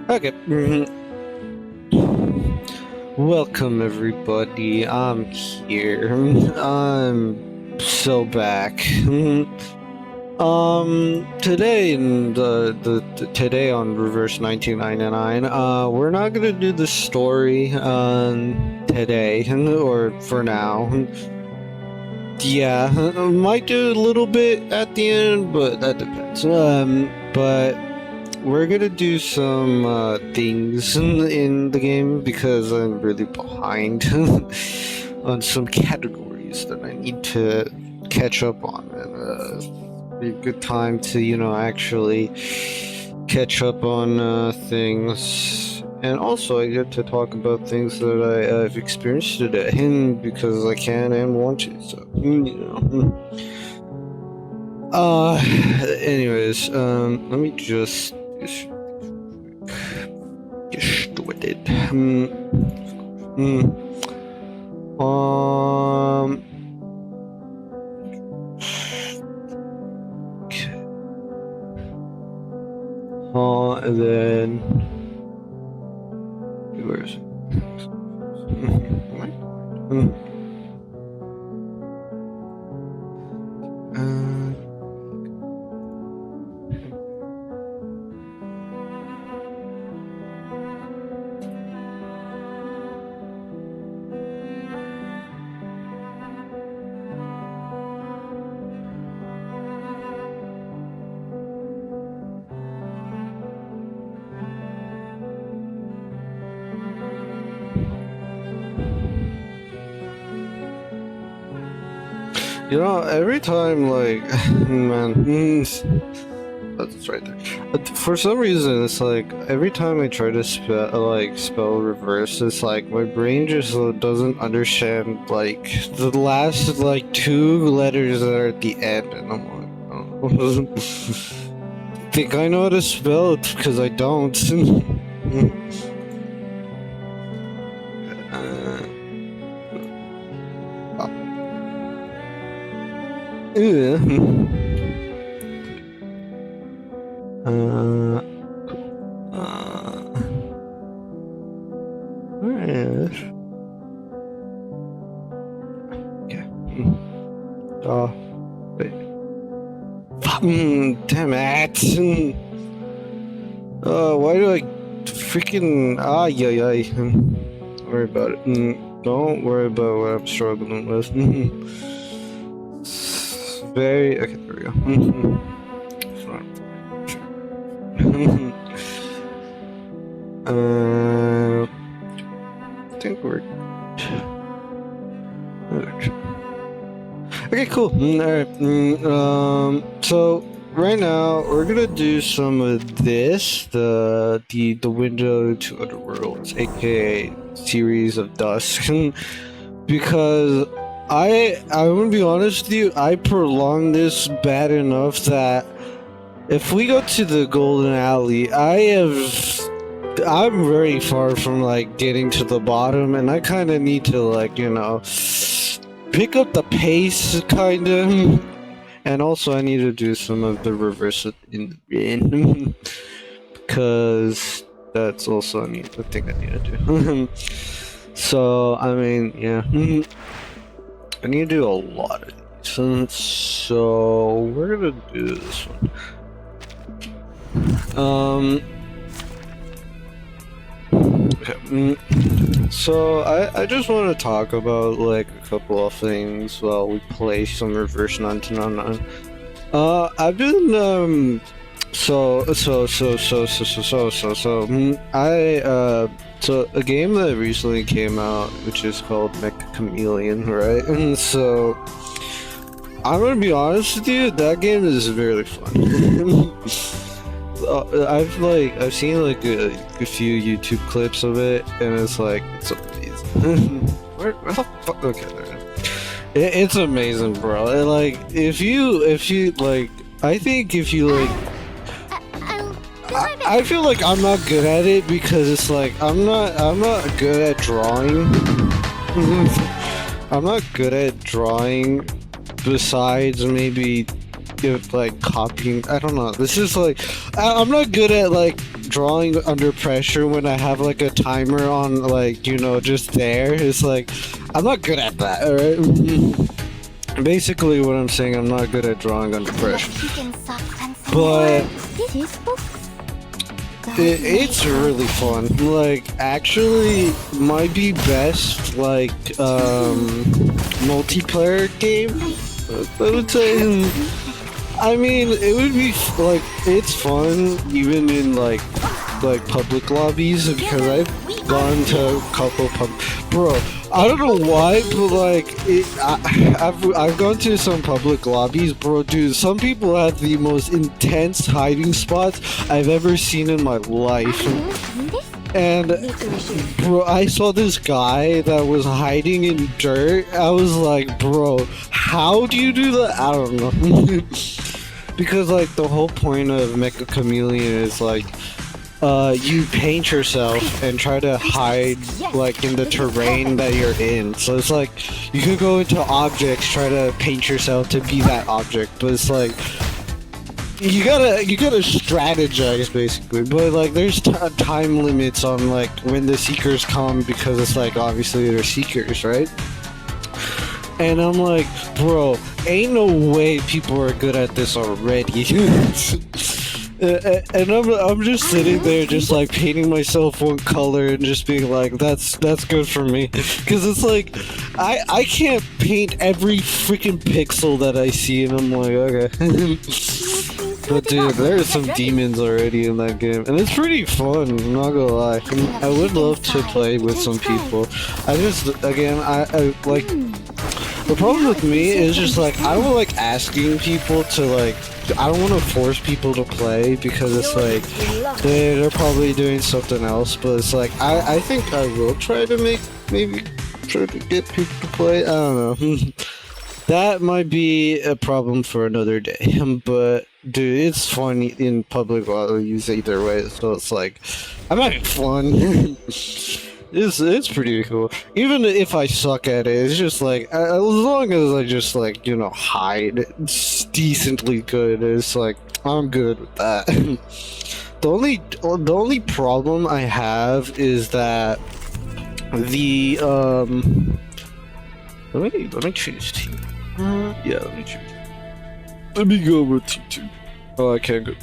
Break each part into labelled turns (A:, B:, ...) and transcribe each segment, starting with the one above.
A: Okay. Welcome everybody. I'm here. I'm so back. Today in today on Reverse 1999, we're not gonna do the story today or for now. Yeah, might do a little bit at the end, but that depends. But we're gonna do some things in the game because I'm really behind on some categories that I need to catch up on, and be a good time to actually catch up on things. And also, I get to talk about things that I've experienced today, because I can and want to. So anyways, let me just get started. Okay. And then where is it? Every time, like, man, that's right there. For some reason, it's like every time I try to spell reverse, it's like my brain just doesn't understand like the last like two letters that are at the end, and I'm like, oh. Think I know how to spell it because I don't. Yeah. Yes. Okay. Wait. Damn it. Why do I freaking yeah. Don't worry about it. Don't worry about what I'm struggling with. Okay, there we go. I think we're okay. Cool. All right. So right now we're gonna do some of this, the Window to Other Worlds, aka Series of Dusk, because I'm gonna be honest with you, I prolonged this bad enough that if we go to the Golden Alley, I'm very far from like getting to the bottom, and I kind of need to pick up the pace, kind of, and also I need to do some of the reverse in the end because that's also a thing I need to do. So I mean, yeah. I need to do a lot of these, so we're gonna do this one. Okay. So I just want to talk about like a couple of things while we play some Reverse 1999. I've been so a game that recently came out, which is called Mecha Chameleon, right? And so I'm gonna be honest with you, that game is very fun. I've seen like a few YouTube clips of it, and it's like it's amazing. Where the fuck? Okay, there. It's amazing, bro. And, like if you like, I think if you like, I feel like I'm not good at it because it's like I'm not good at drawing. I'm not good at drawing. Besides maybe if like copying, I don't know. This is like I'm not good at like drawing under pressure when I have like a timer on, like, you know, just there. It's like I'm not good at that. All right. Basically, what I'm saying, I'm not good at drawing under pressure. But it's really fun. Like, actually, might be best like multiplayer game. I would say. I mean, it would be like it's fun even in like public lobbies, because I've gone to a couple bro. I don't know why, but like I've gone to some public lobbies, bro. Dude, some people have the most intense hiding spots I've ever seen in my life. And bro, I saw this guy that was hiding in dirt. I was like, bro, how do you do that? I don't know. Because like the whole point of Mecha Chameleon is like you paint yourself and try to hide like in the terrain that you're in. So it's like you can go into objects, try to paint yourself to be that object, but it's like you gotta strategize basically. But like there's time limits on like when the seekers come, because it's like obviously they're seekers, right? And I'm like, bro, ain't no way people are good at this already. And I'm just sitting there just like painting myself one color and just being like, that's good for me. Cause it's like I can't paint every freaking pixel that I see, and I'm like, okay. But dude, there are some demons already in that game, and it's pretty fun, I'm not gonna lie. I would love to play with some people. I just, again, I like, the problem with me is just like, I don't like asking people to like, I don't want to force people to play, because it's like, they're probably doing something else, but it's like, I think I will try to maybe try to get people to play, I don't know. That might be a problem for another day, but dude, it's fun in public lobbies either way, so it's like, I'm having fun. It's pretty cool. Even if I suck at it, it's just like, as long as I just like, you know, hide, it's decently good, it's like, I'm good with that. The only problem I have is that the let me choose team. Yeah, let me choose. Let me go with T2. Oh, I can't go.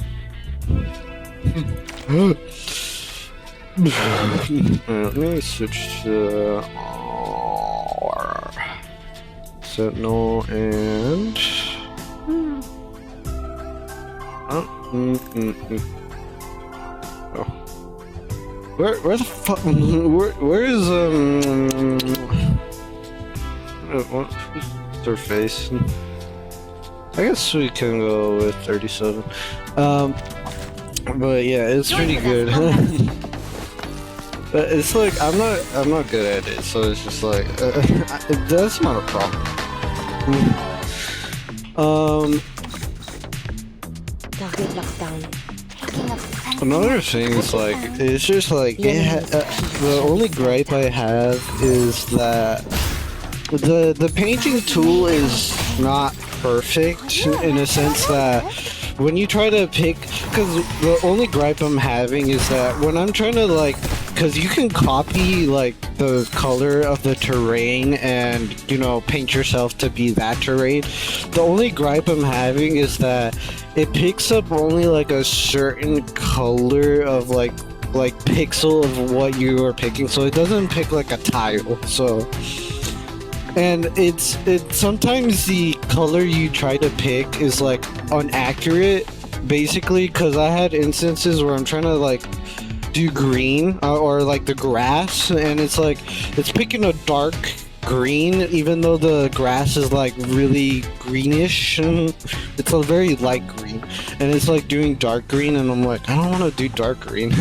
A: Let me switch to Sentinel and oh. Where the fuck? Where is what's her face? I guess we can go with 37. But yeah, it's pretty good. But it's like I'm not good at it, so it's just like that's not a problem. Another thing is like, it's just like the only gripe I have is that the painting tool is not perfect, in a sense that when you try to pick, because the only gripe I'm having is that when I'm trying to like, because you can copy like the color of the terrain and, you know, paint yourself to be that terrain. The only gripe I'm having is that it picks up only like a certain color of like pixel of what you are picking, so it doesn't pick like a tile. So, and it's sometimes the color you try to pick is like inaccurate, basically, because I had instances where I'm trying to like do green or like the grass, and it's like it's picking a dark green, even though the grass is like really greenish. It's a very light green, and it's like doing dark green, and I'm like, I don't want to do dark green.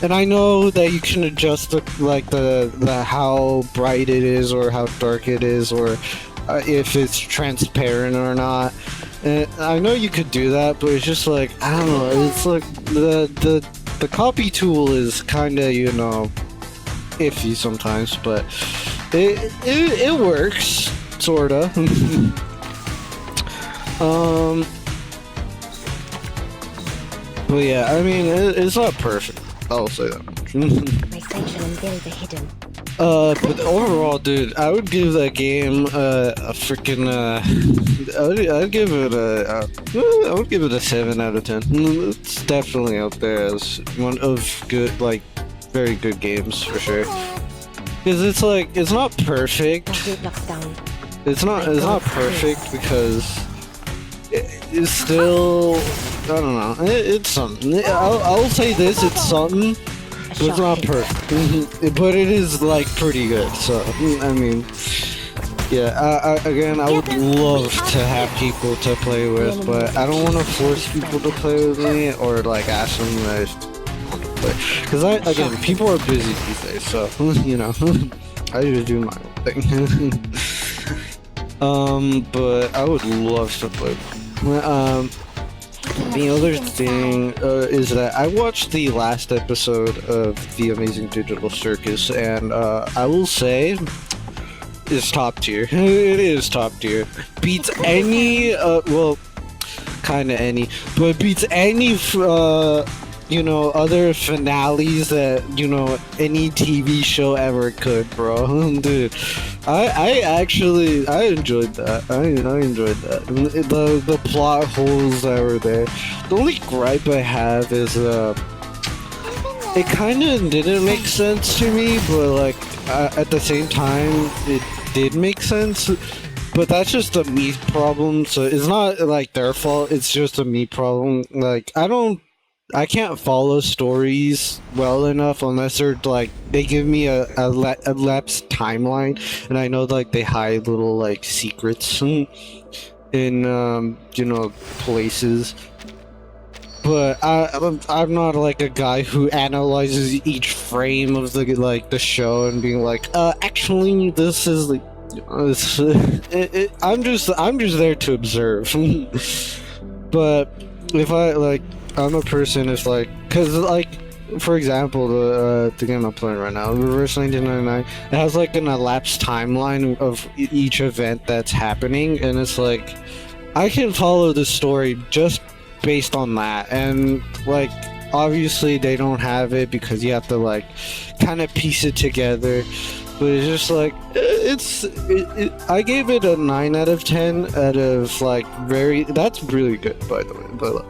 A: And I know that you can adjust the how bright it is or how dark it is, or if it's transparent or not. And I know you could do that, but it's just like, I don't know. It's like the copy tool is kind of, you know, iffy sometimes, but it works sorta. But yeah, I mean, it's not perfect. I'll say that much.
B: My Central and Build are hidden.
A: But overall, dude, I would give that game a freaking I'd give it I would give it a 7 out of 10. It's definitely up there as one of good, like, very good games for sure. Because it's like, it's not perfect. It's not perfect because it's still, I don't know. It's something. I'll say this: it's something. But it's not perfect, but it is like pretty good. So I mean, yeah. Again, I would love to have people to play with, but I don't want to force people to play with me or like ask them to play. Because again, people are busy these days, so you know, I just do my own thing. But I would love to play. The other thing is that I watched the last episode of The Amazing Digital Circus, and I will say it's top tier. It is top tier. Beats any, well, kind of any, but beats any, you know, other finales that, you know, any TV show ever could, bro. Dude, I actually enjoyed that. I enjoyed that. The plot holes that were there. The only gripe I have is it kind of didn't make sense to me, but like at the same time it did make sense. But that's just a me problem, so it's not like their fault. It's just a me problem. Like I can't follow stories well enough unless they're like, they give me a lapsed timeline, and I know like they hide little like secrets in you know, places. But I'm not like a guy who analyzes each frame of the show and being like, actually this is like, I'm just there to observe. But if I like, I'm a person, if like, cause like, for example, the game I'm playing right now, Reverse 1999, it has like an elapsed timeline of each event that's happening, and it's like, I can follow the story just based on that, and like, obviously they don't have it because you have to like, kind of piece it together. But it's just like, I gave it a 9 out of 10 out of like that's really good, by the way, but like,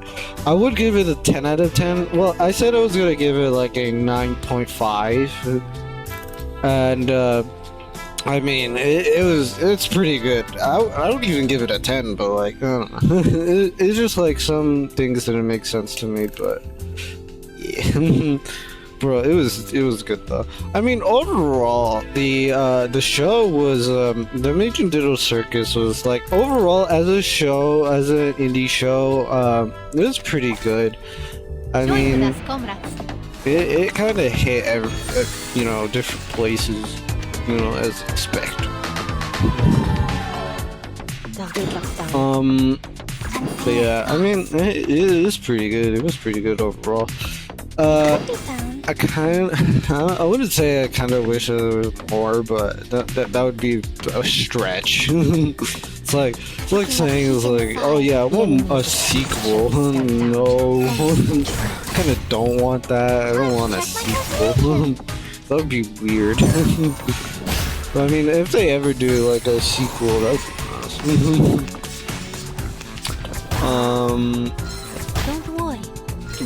A: I would give it a 10 out of 10. Well, I said I was gonna give it like a 9.5, and I mean, it's pretty good. I would even give it a 10, but like, I don't know. It's just like some things didn't make sense to me, but yeah. Bro, it was good though. I mean, overall, the show was the Amazing Digital Circus was like, overall as a show, as an indie show, it was pretty good. I mean, it kind of hit you know, different places, you know, as expected. But yeah, I mean, it is pretty good. It was pretty good overall. I wouldn't say I kind of wish there was more, but that would be a stretch. it's like saying it's like, oh yeah, I want a sequel. No, kind of don't want that. I don't want a sequel. That would be weird. But I mean, if they ever do like a sequel, that'd be awesome.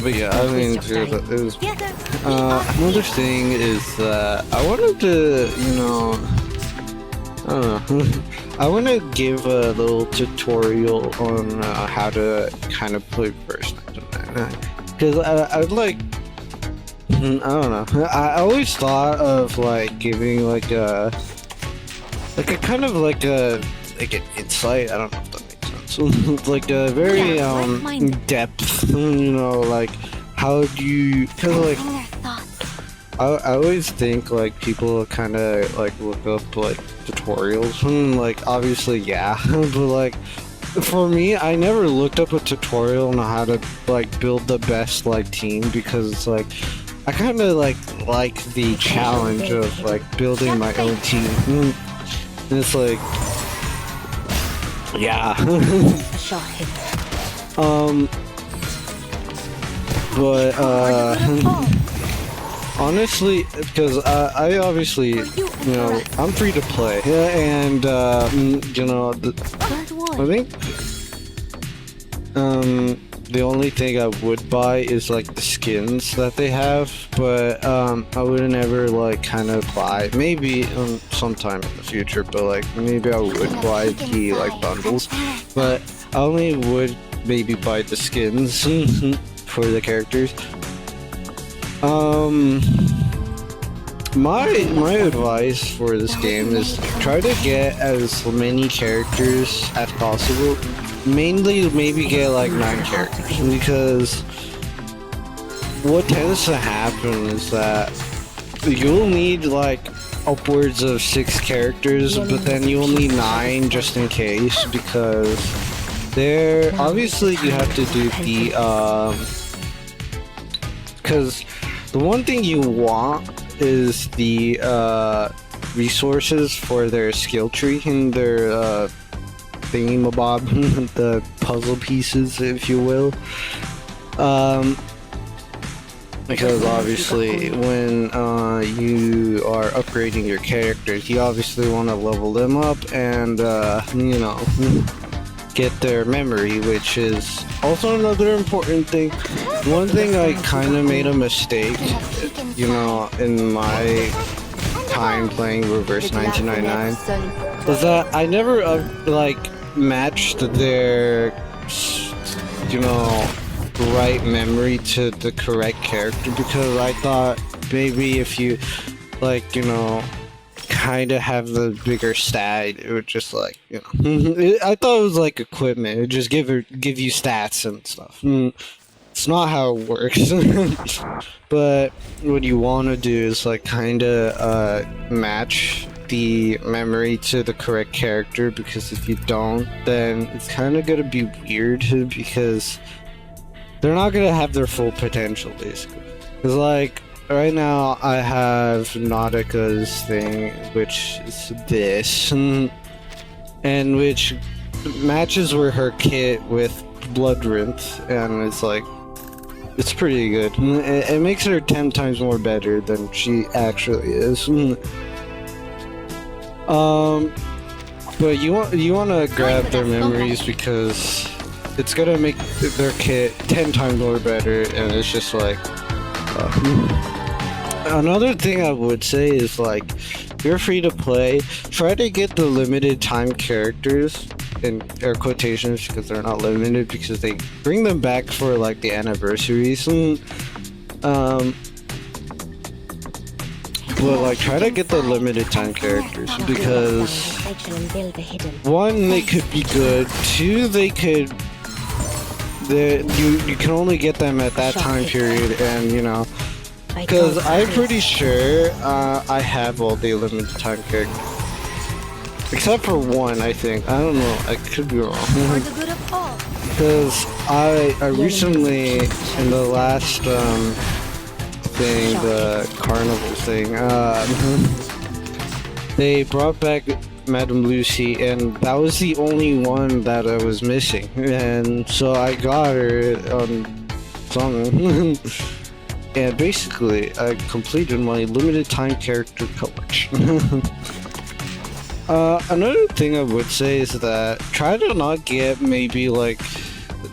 A: But yeah, I mean, it was. Another thing is that I wanted to, you know, I don't know. I want to give a little tutorial on how to kind of play Reverse 1999, because I'd like, I don't know. I always thought of like giving like a like a kind of like an insight. I don't know if that makes sense. Like a very
B: Yeah, like-minded.
A: depth. You know, like how do you? Cause like
B: Sensing their thoughts.
A: I always think like people kind of like look up like tutorials. Like obviously yeah, but like for me, I never looked up a tutorial on how to like build the best like team because like I kind of like the challenge of like building my own team. And it's like yeah.
B: A shot hit.
A: um but
B: For the good of all.
A: honestly, because I obviously, you know, I'm free to play, yeah, and you know,
B: Good
A: I
B: one.
A: think the only thing I would buy is like the skins that they have, but I would never like kind of buy, maybe sometime in the future, but like maybe I would buy the like bundles, but I only would maybe buy the skins for the characters. My advice for this game is try to get as many characters as possible. Mainly, maybe get like 9 characters because what tends to happen is that you'll need like upwards of 6 characters, but then you'll need 9 just in case because there obviously you have to do the because the one thing you want is the resources for their skill tree and their thingamabob, the puzzle pieces, if you will. Because obviously when you are upgrading your characters, you obviously want to level them up and you know, get their memory, which is also another important thing. One thing I kind of made a mistake, you know, in my time playing Reverse 1999 was that I never like matched their, you know, right memory to the correct character because I thought maybe if you like, you know, kind of have the bigger stat, it would just like, you know, I thought it was like equipment. It would just give you stats and stuff. It's not how it works. But what you want to do is like kind of match the memory to the correct character because if you don't, then it's kind of gonna be weird because they're not gonna have their full potential basically. Cause like right now I have Nautica's thing, which is this, and which matches with her kit with Bloodrinth, and it's like it's pretty good. It makes her 10 times more better than she actually is. But you want to grab their memories because it's gonna make their kit 10 times more better, and it's just like another thing I would say is like you're free to play. Try to get the limited time characters in air quotations because they're not limited because they bring them back for like the anniversaries and but like try to get the limited time characters because one, they could be good, two, they could you can only get them at that time period, and you know, because I'm pretty sure I have all the limited time characters except for one, I think. I don't know, I could be wrong. Because I recently, in the last thing, the carnival thing, they brought back Madame Lucy, and that was the only one that I was missing, and so I got her on something. And basically, I completed my limited time character collection. Another thing I would say is that try to not get maybe like,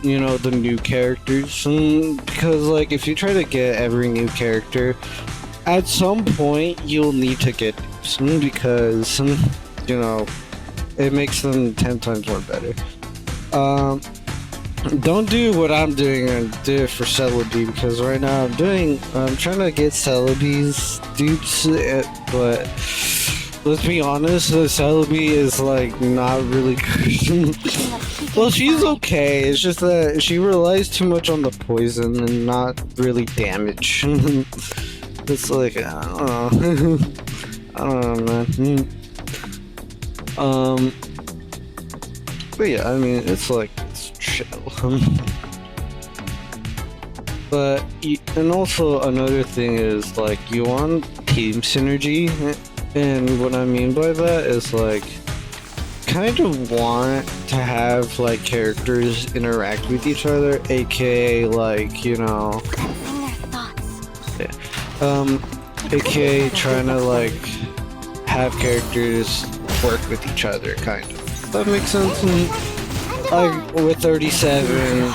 A: you know, the new characters, because like if you try to get every new character, at some point you'll need to get some because, you know, it makes them 10 times more better. Don't do what I'm doing and do it for Celebi, because right now I'm trying to get Celebi's dupes, but let's be honest, Celebi is like not really good. Well, she's okay. It's just that she relies too much on the poison and not really damage. It's like I don't know. I don't know, man. But yeah, I mean, it's like it's chill. But and also another thing is like you want team synergy, and what I mean by that is like kind of want to have like characters interact with each other, aka like aka trying to like have characters work with each other, kind of. That makes sense. Like with 37,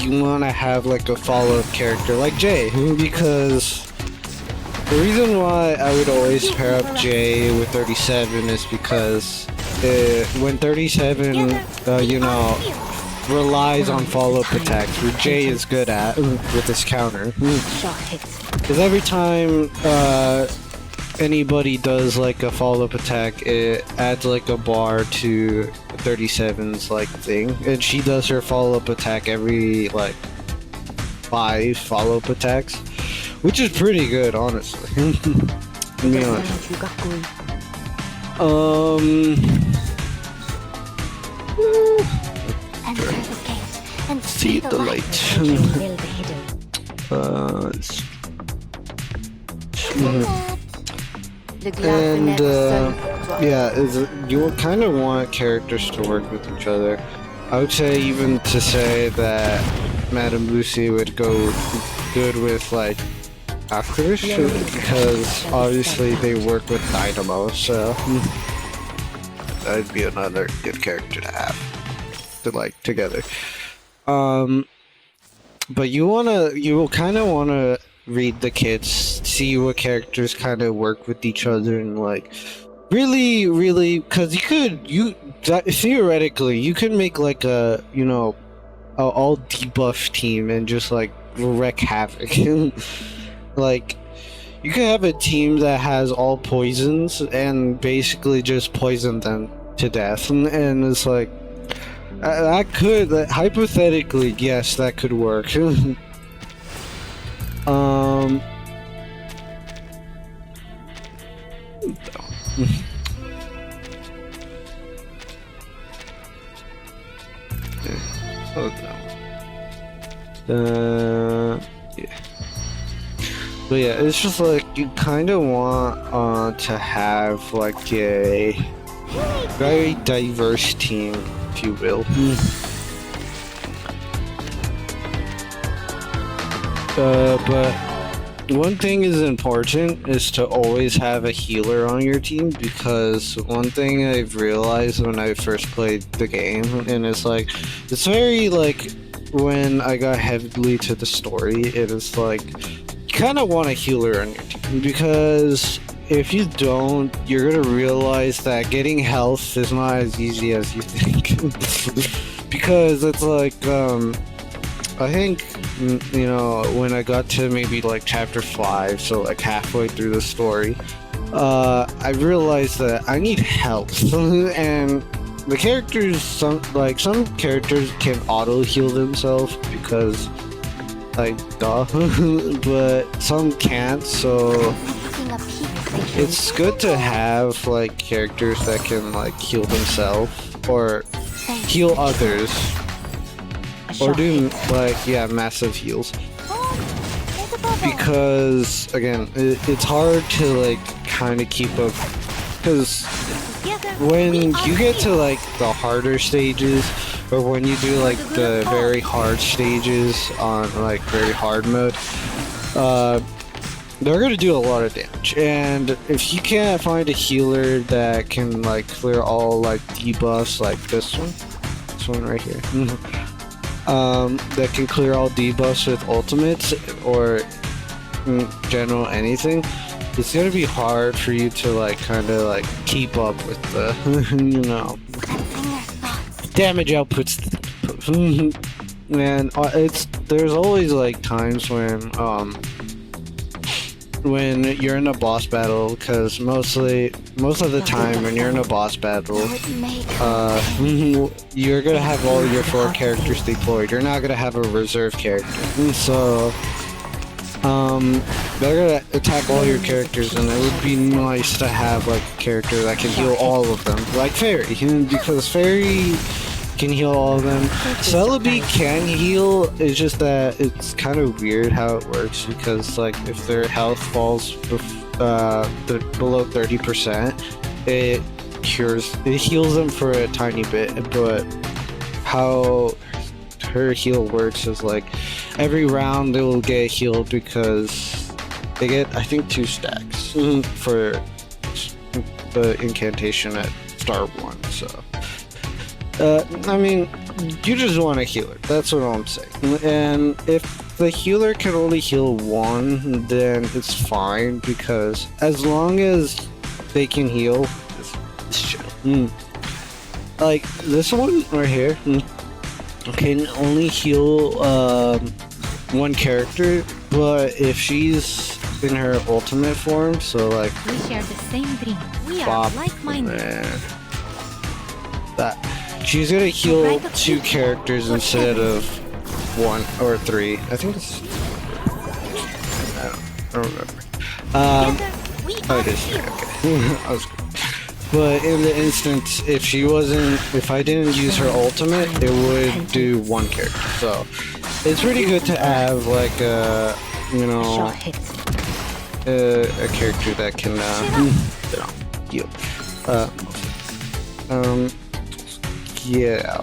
A: you want to have like a follow-up character like Jay, because the reason why I would always pair up Jay with 37 is because when 37, relies on follow-up attacks, which Jay is good at with his counter. Because every time anybody does like a follow-up attack, it adds like a bar to 37's like thing, and she does her follow-up attack every like 5 follow-up attacks, which is pretty good, honestly. To be honest. See the light. And yeah, you kind of want characters to work with each other. I would say even to say that Madame Lucy would go good with like Actors, because obviously they work with Dynamo, so that'd be another good character to have to like together. But you kind of wanna read the kits, see what characters kind of work with each other, and like really, because theoretically you could make like a all debuff team and just like wreak havoc. Like you could have a team that has all poisons and basically just poison them to death, and it's like that could hypothetically, yes, that could work. Yeah. But yeah, it's just like you kind of want to have like a very diverse team, if you will. But one thing is important is to always have a healer on your team, because one thing I've realized when I first played the game, and it's very like when I got heavily to the story, it is like you kind of want a healer on your team, because if you don't, you're gonna realize that getting health is not as easy as you think. Because it's like I think when I got to maybe like chapter 5, so like halfway through the story, I realized that I need health. And the characters, some characters can auto heal themselves because like duh. But some can't, so it's good to have like characters that can like heal themselves or heal others, or do like massive heals, because again it's hard to like kind of keep up, because when you get to like the harder stages, or when you do like the very hard stages on like very hard mode, they're gonna do a lot of damage, and if you can't find a healer that can like clear all like debuffs, like this one right here, that can clear all debuffs with ultimates, or in general anything, it's gonna be hard for you to like kind of like keep up with the damage outputs. And there's always like times when when you're in a boss battle, because most of the time when you're in a boss battle, you're gonna have all your 4 characters deployed. You're not gonna have a reserve character, so they're gonna attack all your characters, and it would be nice to have like a character that can heal all of them, like Fairy, because Fairy can heal all of them. Celebi can heal, it's just that it's kind of weird how it works, because like if their health falls below 30%, it heals them for a tiny bit, but how her heal works is like every round they will get healed because they get, I think, 2 stacks for the incantation at star 1, so I mean, you just want a healer, that's what I'm saying. And if the healer can only heal 1, then it's fine, because as long as they can heal, it's chill. Like this one right here can only heal 1 character, but if she's in her ultimate form, so like
B: We share the same dream. We are
A: Bop,
B: like-minded.
A: that she's gonna heal 2 characters instead of 1 or 3. I think it's I don't remember.
B: Together, we
A: Oh,
B: are
A: it is.
B: heroes.
A: Okay. I was good. But in the instance, if I didn't use her ultimate, it would do 1 character. So it's pretty good to have like a, you know,
B: Shot hit.
A: a character that can heal. Yeah.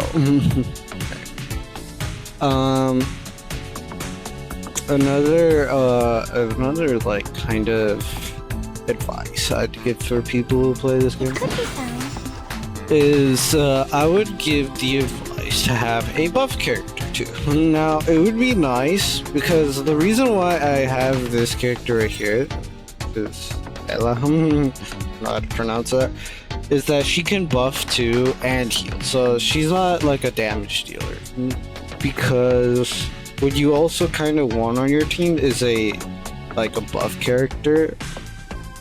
A: Another like kind of advice I'd give for people who play this game
B: Could be found.
A: is I would give the advice to have a buff character too. Now it would be nice, because the reason why I have this character right here is Ella, I don't know how to pronounce that, is that she can buff too and heal. So she's not like a damage dealer, because what you also kind of want on your team is a buff character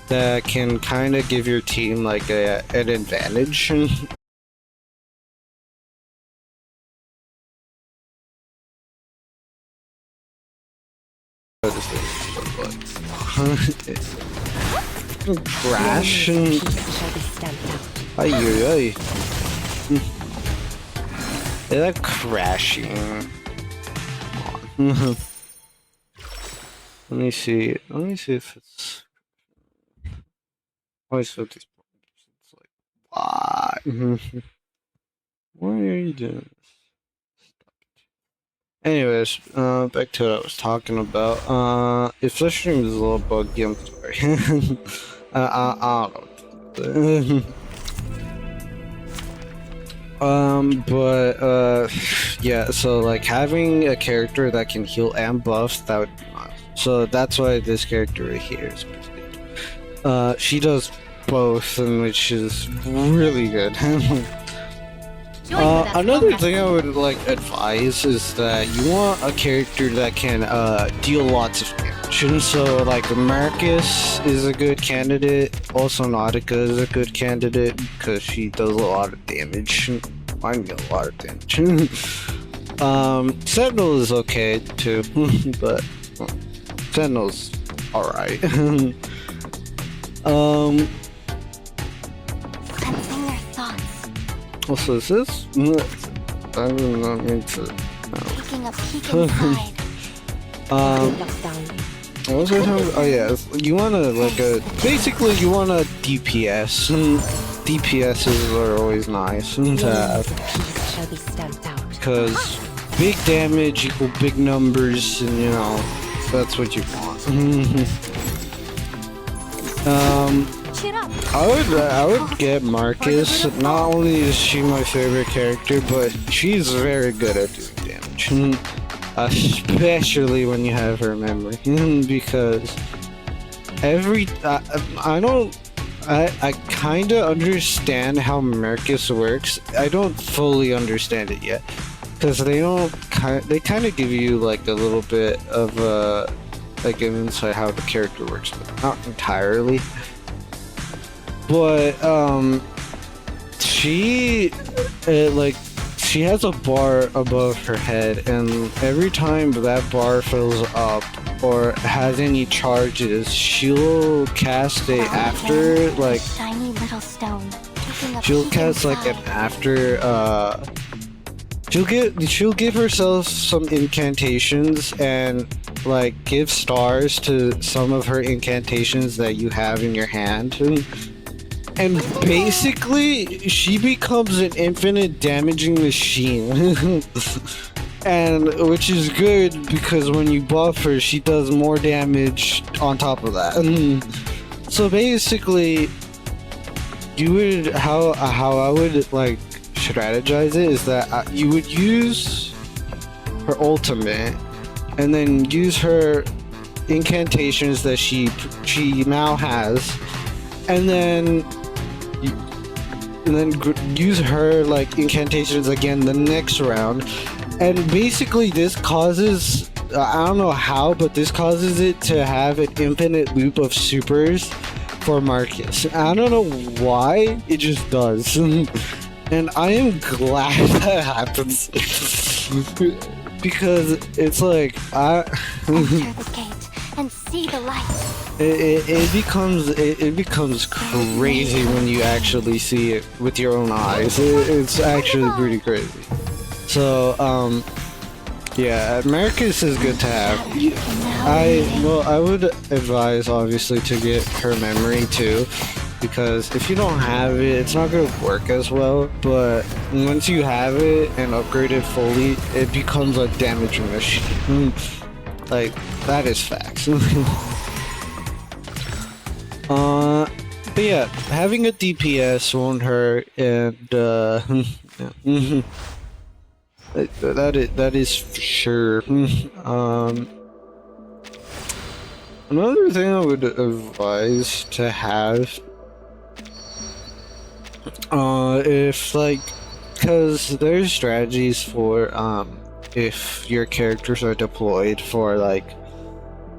A: that can kind of give your team like an advantage. Crash.
B: Peace shall be stamped out.
A: Ay, ay, ay. Is that crashing? Come on. Let me see. Let me see if it's. Always feel these problems. It's like, why? Why are you doing this? Stop it. Anyways, back to what I was talking about. If the stream is a little buggy, I'm sorry. I don't know. Yeah, so like having a character that can heal and buff, that would be nice. So that's why this character right here is pretty good. She does both, and which is really good. Another thing I would like advise is that you want a character that can deal lots of damage. And so like Marcus is a good candidate. Also Nautica is a good candidate because she does a lot of damage. I mean, a lot of damage. Sentinel is okay too, but Sentinel's alright.
B: Sensing your thoughts.
A: Also, is this? I do not mean to.
B: Taking a peek inside. Lockdown.
A: What was I talking about? Oh yeah, you wanna like basically you want a DPS. DPSs are always nice to have,
B: Peace shall be stamped out.
A: because big damage equal big numbers, and you know, that's what you want.
B: Cheer up.
A: I would get Marcus. Not only is she my favorite character, but she's very good at doing damage. Especially when you have her memory. Because I kind of understand how Marcus works. I don't fully understand it yet. Because they kind of give you like a little bit of like an insight how the character works, but not entirely. But she like she has a bar above her head, and every time that bar fills up or has any charges, she'll cast it after like
B: Shiny little stone. Picking up
A: she'll
B: heat
A: cast like an
B: inside.
A: after she'll give herself some incantations and like give stars to some of her incantations that you have in your hand, and basically she becomes an infinite damaging machine. And which is good because when you buff her she does more damage on top of that. So basically you would how I would like strategize it is that you would use her ultimate and then use her incantations that she now has, and then use her like incantations again the next round. And basically this causes, I don't know how, but this causes it to have an infinite loop of supers for Marcus. I don't know why, it just does. And I am glad that happens. Because it's like,
B: Enter the gate and see the light.
A: it becomes crazy when you actually see it with your own eyes. It's actually pretty crazy. So, yeah, Marcus is good to have. I would advise obviously to get her memory too, because if you don't have it, it's not gonna work as well. But once you have it and upgrade it fully, it becomes a damaging machine. Like, that is facts. But yeah, having a DPS won't hurt, and yeah. That is for sure. Another thing I would advise to have, if like, because there's strategies for if your characters are deployed for like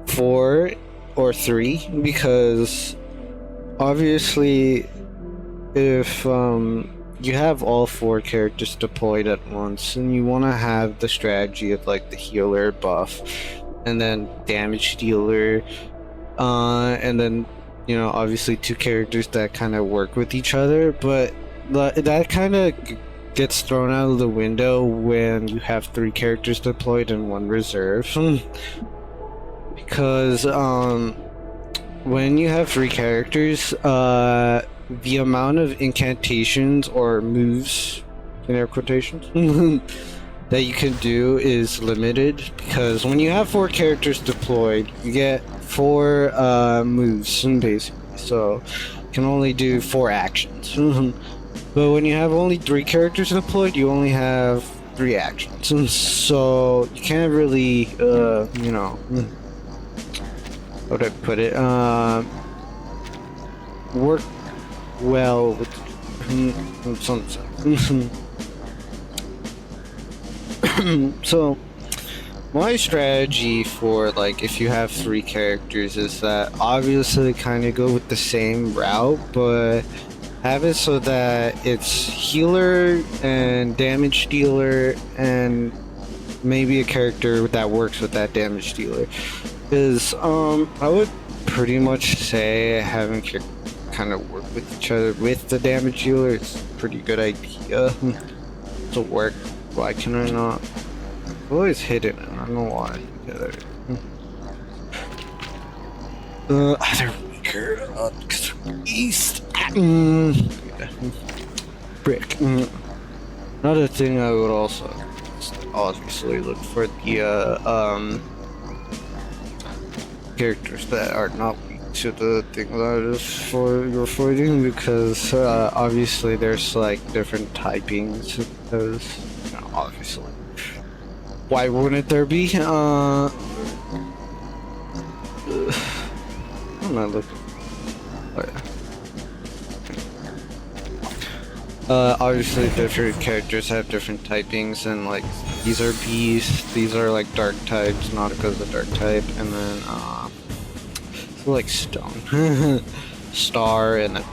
A: 4 or 3, because obviously if you have all 4 characters deployed at once, and you want to have the strategy of like the healer buff, and then damage dealer, and then, you know, obviously 2 characters that kind of work with each other, but that kind of gets thrown out of the window when you have 3 characters deployed and 1 reserve. Because when you have 3 characters, the amount of incantations or moves, in air quotations, that you can do is limited, because when you have 4 characters deployed, you get 4 moves, basically, so you can only do 4 actions. But when you have only 3 characters deployed, you only have 3 actions, so you can't really, you know, how would I put it, work well with sunset. So my strategy for like if you have 3 characters is that obviously kind of go with the same route, but have it so that it's healer and damage dealer and maybe a character that works with that damage dealer. Because I would pretty much say having kind of work with each other with the damage dealer is a pretty good idea to work. Why can I not? I've always hit it, and I don't know why. They're weaker because they're beast. Brick. Another thing I would also obviously look for the characters that are not to the thing that is for you're fighting, because obviously there's like different typings, because, you know, obviously why wouldn't there be? What am I looking? Oh yeah. Obviously different characters have different typings, and like These are beasts. These are like dark types. Nautica's a dark type, and then so like stone, star, and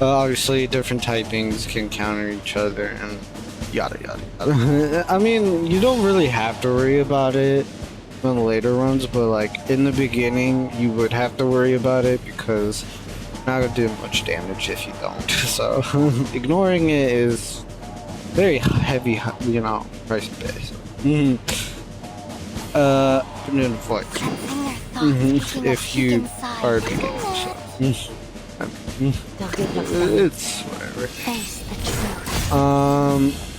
A: obviously different typings can counter each other and yada yada yada. I mean, you don't really have to worry about it in the later runs, but like in the beginning, you would have to worry about it because you're not gonna do much damage if you don't. So ignoring it is very heavy, you know, price base. And then flex. If you are beginning, so. It's whatever.
B: Face the truth.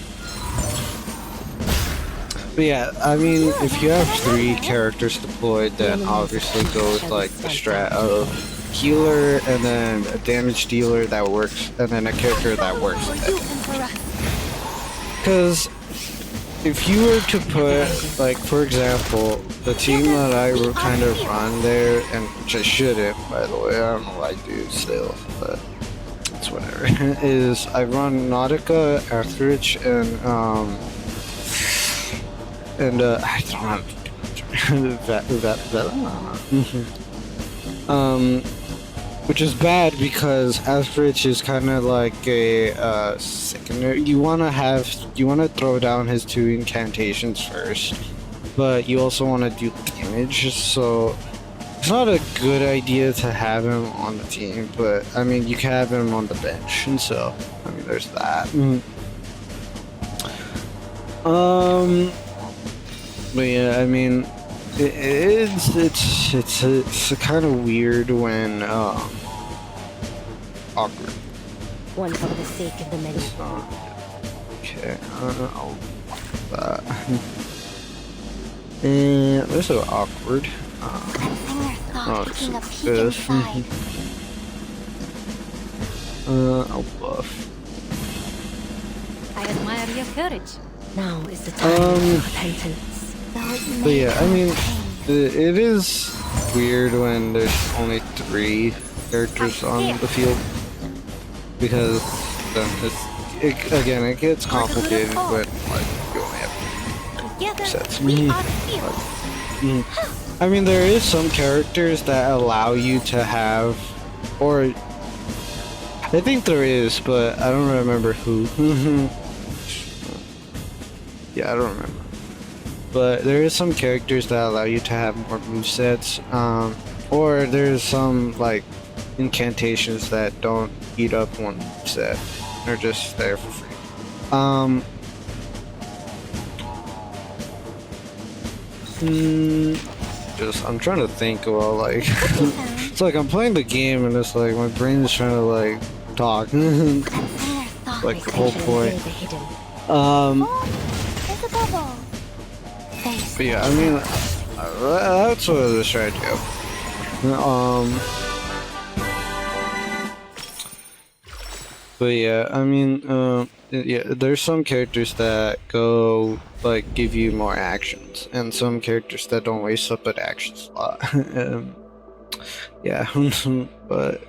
A: But yeah, I mean, if you have 3 characters deployed, then obviously go with like the strat of healer and then a damage dealer that works, and then a character that works with it. Because if you were to put, like, for example, the team that I kind of run there, and which I shouldn't, by the way, I don't know why I do still, but it's whatever, is I run Nautica, Etheridge, and I don't know, which is bad because Etheridge is kind of like a secondary. You want to throw down his 2 incantations first, but you also want to do damage, so it's not a good idea to have him on the team, but I mean, you can have him on the bench, and so, I mean, there's that. But yeah, I mean, it's kind of weird when, awkward.
C: One for the sake of the many.
A: Okay, I'll that. And this is awkward. This. I'll buff.
C: I admire your courage. Now is the time of repentance.
A: But yeah, I mean, it is weird when there's only 3 characters on the field, because again, it gets complicated when like you only have 2 sets. I mean, there is some characters that allow you to have, or I think there is, but I don't remember who. Yeah, I don't remember. But there is some characters that allow you to have more movesets, or there's some like incantations that don't eat up one set. They're just there for free. I'm trying to think about like it's like I'm playing the game and it's like my brain is trying to like talk. Like the whole point. But yeah, I mean, that's what I was trying to do. But yeah, I mean, yeah, there's some characters that go, like, give you more actions, and some characters that don't waste up an action slot. Yeah, but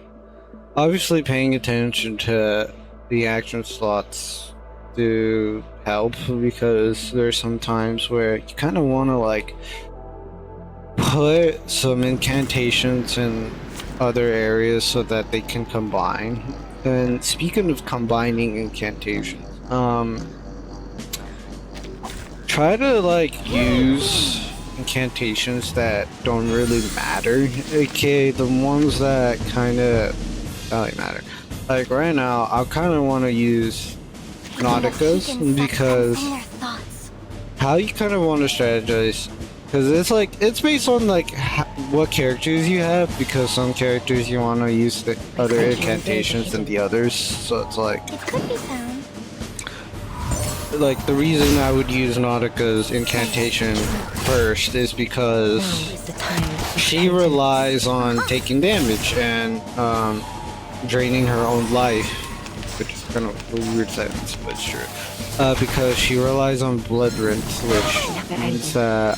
A: obviously paying attention to the action slots do help, because there's some times where you kind of want to, like, put some incantations in other areas so that they can combine. And speaking of combining incantations, try to like use incantations that don't really matter. Okay, the ones that kind of really matter. Like right now, I kind of want to use Nautica's, because how you kind of want to strategize, because it's like, it's based on like what characters you have, because some characters you want to use the other incantations than the others, so it's like,
B: It could be found.
A: like the reason I would use Nautica's incantation first is because she relies on taking damage and draining her own life, which is kind of a weird sentence, but it's true. Because she relies on Bloodrint, which means that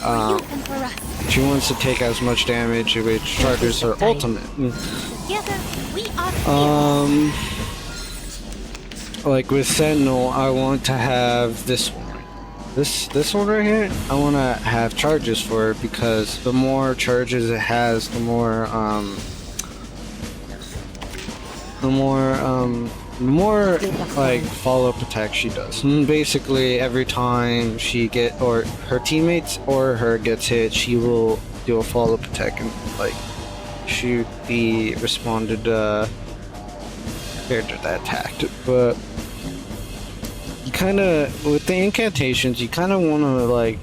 A: she wants to take as much damage, which charges her ultimate.
B: Together, we are
A: Like with Sentinel, I want to have this one. this one right here, I want to have charges for it because the more charges it has, the more like follow-up attack she does. And basically, every time she or her teammates or her gets hit, she will do a follow-up attack and like shoot the responded character that attacked. But you kind of, with the incantations, you kind of want to like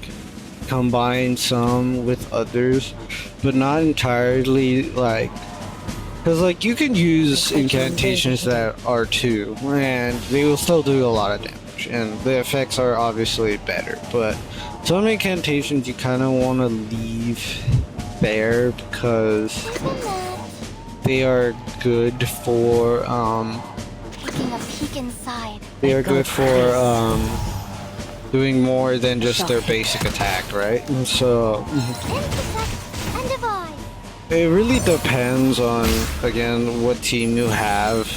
A: combine some with others, but not entirely, like, because like you can use incantations that are two and they will still do a lot of damage and the effects are obviously better, but some incantations you kind of want to leave there because they are good for
B: Taking a peek inside.
A: they are good for doing more than just their basic attack, right? And so
B: Intersect and divide.
A: it really depends on, again, what team you have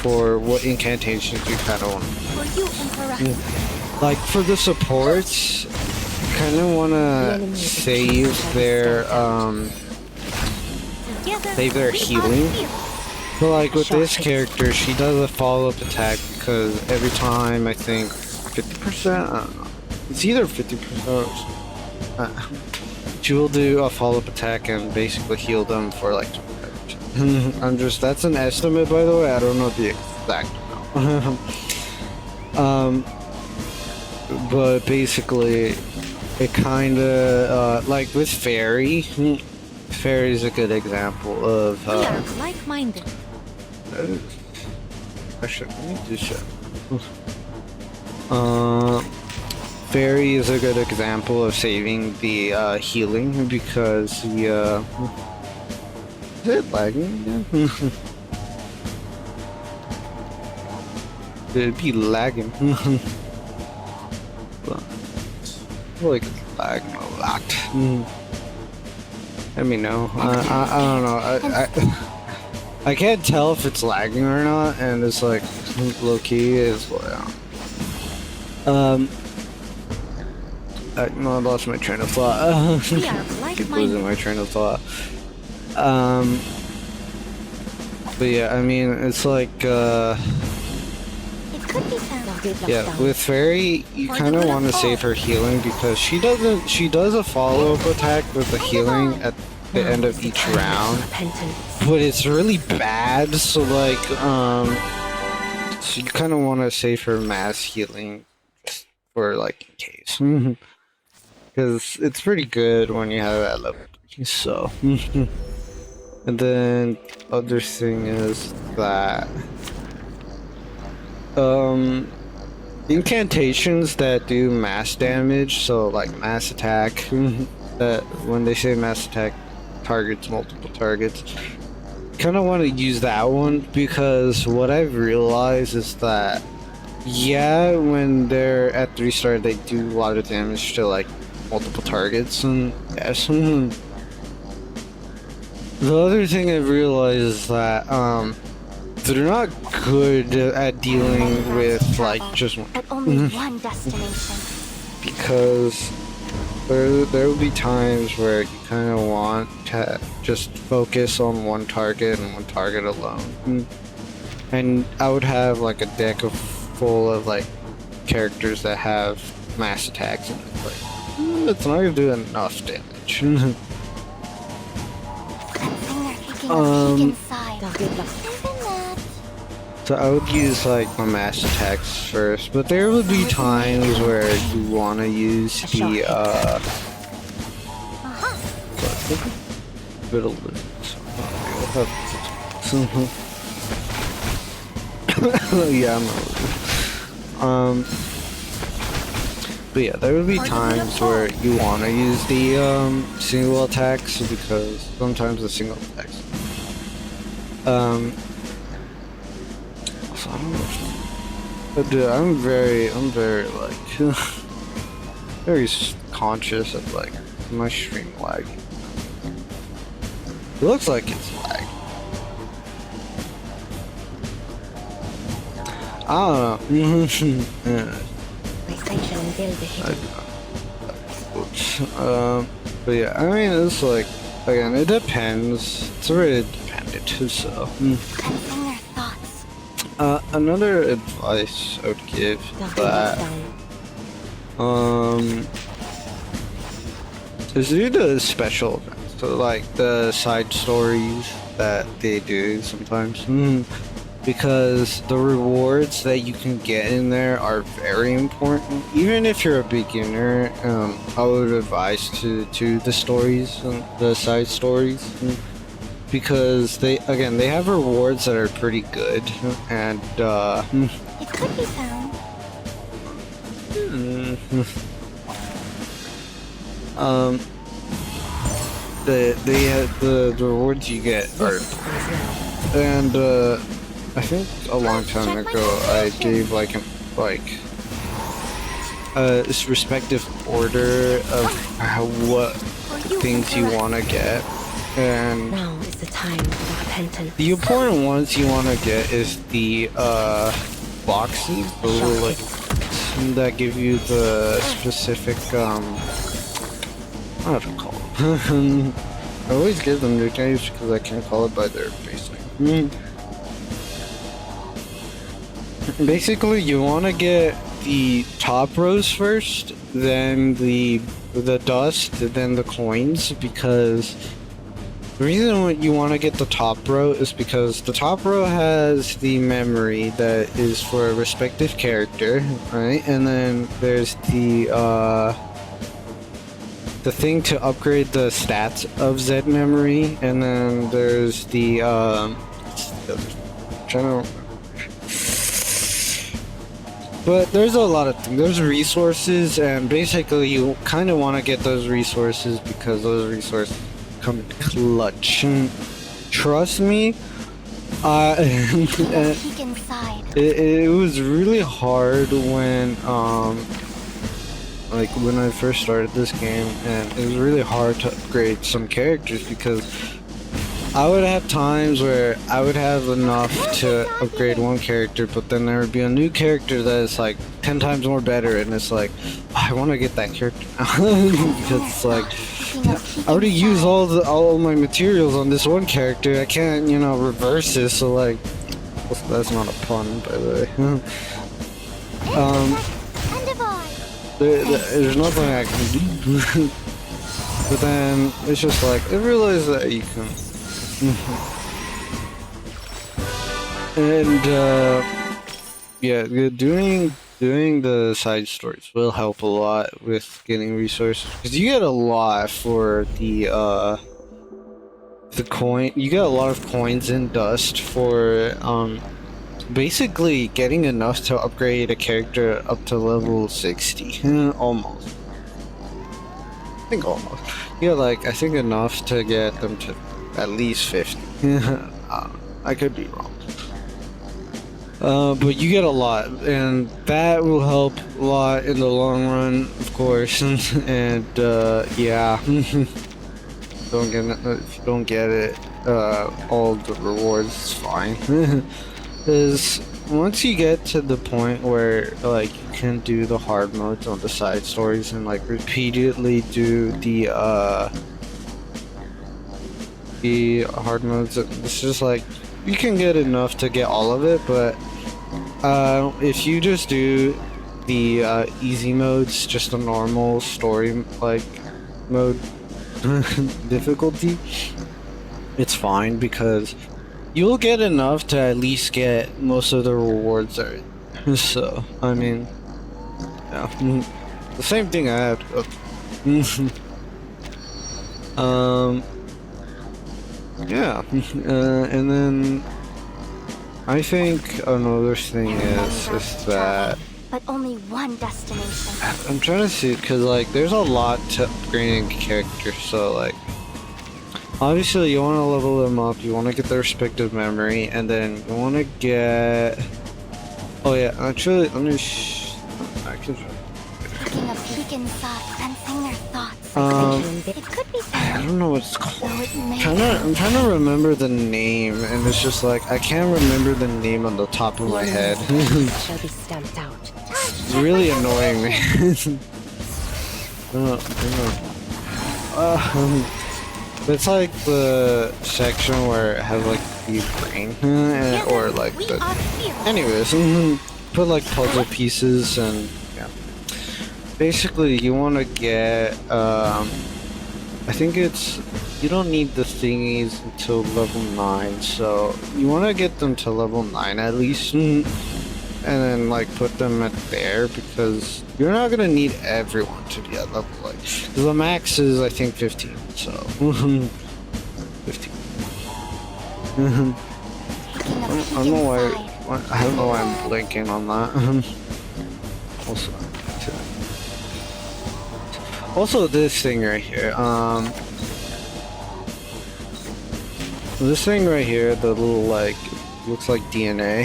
A: for what incantations you kind of want.
B: Were you interrupt?
A: Like for the supports, kind of want to save their
B: Together,
A: save their
B: we are
A: healing.
B: here.
A: But like with this character, she does a follow-up attack because every time, I think 50%, I don't know, it's either 50% or she will do a follow-up attack and basically heal them for like 20%. That's an estimate, by the way. I don't know the exact amount. But basically, it kind of like with Fairy. Fairy is a good example of.
C: We are like-minded.
A: Actually, let me do shit. Fairy is a good example of saving the healing because the is it lagging again? It'd be lagging. Like lagging a lot. Let me know. I don't know. I can't tell if it's lagging or not, and it's like low key is no, I lost my train of thought.
C: We are
A: Keep losing
C: like-minded.
A: my train of thought. But yeah, I mean, it's like
B: It could be found.
A: yeah, with Fairy, you kind of want to save her healing because she does a follow-up attack with the healing at the end of each round, but it's really bad, so like, so you kind of want to save her mass healing just for like in case, because it's pretty good when you have that level, so. And then other thing is that incantations that do mass damage, so like mass attack, that when they say mass attack targets multiple targets, kind of want to use that one because what I've realized is that yeah, when they're at 3-star they do a lot of damage to like multiple targets, and yes. The other thing I've realized is that they're not good at dealing with like just one,
B: But only one destination.
A: because there will be times where you kind of want to just focus on one target and one target alone. And I would have like a deck full of like characters that have mass attacks, and it's like it's not gonna do enough damage.
B: Taking a peek inside. Even that.
A: So I would use like my mass attacks first, but there would be times where you want to use the bit of yeah, I'm but yeah, there would be times where you want to use the single attacks because sometimes the single attacks. So I don't know. But dude, I'm very like very conscious of like my stream lagging. It looks like it's lagging. I don't know. Yeah.
C: Still the hidden.
A: Oops. But yeah, I mean, it's like, again, it depends. It's really dependent, so.
B: Cleansing their thoughts.
A: Another advice I would give that, is do the special events, so like the side stories that they do sometimes. Because the rewards that you can get in there are very important. Even if you're a beginner, I would advise to the stories and the side stories, because they have rewards that are pretty good, and
B: It could be found.
A: the rewards you get are, and I think a long time ago I gave like this respective order of what things you want to get, and
C: Now is the time for repentance.
A: the important ones you want to get is the boxes, the little like that give you the specific I don't call them. I always give them nicknames because I can't call it by their base name. Basically, you want to get the top rows first, then the dust, then the coins, because the reason you want to get the top row is because the top row has the memory that is for a respective character, right? And then there's the thing to upgrade the stats of Z memory, and then there's the general. But there's a lot of things. There's resources, and basically you kind of want to get those resources because those resources come in clutch. Trust me,
B: Peek inside.
A: it was really hard when like when I first started this game, and it was really hard to upgrade some characters because I would have times where I would have enough to upgrade one character, but then there would be a new character that is like 10 times more better, and it's like, I want to get that character now because it's like I already used all my materials on this one character. I can't, reverse this. So like, that's not a pun, by the way. There's nothing I can do. But then it's just like I realized that you can. And yeah, doing the side stories will help a lot with getting resources, because you get a lot for the coin. You get a lot of coins and dust for basically getting enough to upgrade a character up to level 60. Almost. I think almost. Yeah, like I think enough to get them to at least 50. I could be wrong. But you get a lot, and that will help a lot in the long run, of course. And yeah, if you don't get it, all the rewards, it's fine. Because once you get to the point where like you can do the hard modes on the side stories and like repeatedly do the hard modes, it's just like you can get enough to get all of it, but if you just do the easy modes, just a normal story like mode difficulty, it's fine because you'll get enough to at least get most of the rewards there. So I mean, yeah, the same thing I have to yeah, and then I think another thing is that
B: but only one destination.
A: I'm trying to see, because like there's a lot to upgrading characters, so like obviously you want to level them up, you want to get their respective memory, and then you want to get, oh yeah, actually let me
B: Taking a peek inside, cleansing their thoughts. It could be
A: I
B: found.
A: don't know what it's called.
B: Though it may
A: I'm trying to remember the name, and it's just like I can't remember the name on the top of my head.
C: Shall be stamped out.
A: It's really annoying me. It's like the section where it has like the brain, or like
B: We
A: the.
B: are fearless.
A: Anyways, put like puzzle pieces and yeah. Basically, you want to get. I think it's. You don't need the thingies until level 9, so you want to get them to level 9 at least, and then like put them at there because you're not gonna need everyone to be at level like. The max is I think 15, so 15.
B: Taking a
A: I
B: peek
A: don't know
B: inside.
A: why. I don't know why I'm blinking on that. Also, also this thing right here. This thing right here, the little like looks like DNA,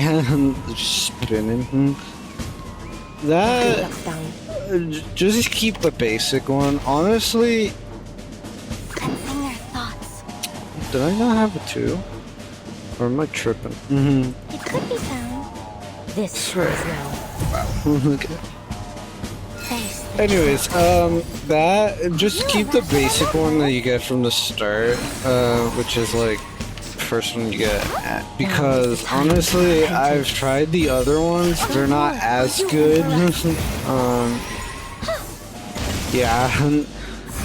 A: just spinning. That just keep the basic one. Honestly,
B: Sensing their thoughts.
A: did I not have a 2? Or am I tripping?
B: It could be found.
C: This
A: Swear.
C: is well.
A: Okay.
B: Face the
A: Anyways, that just keep the basic one that you get from the start, which is like first one you get at, because honestly I've tried the other ones, they're not as good. Yeah,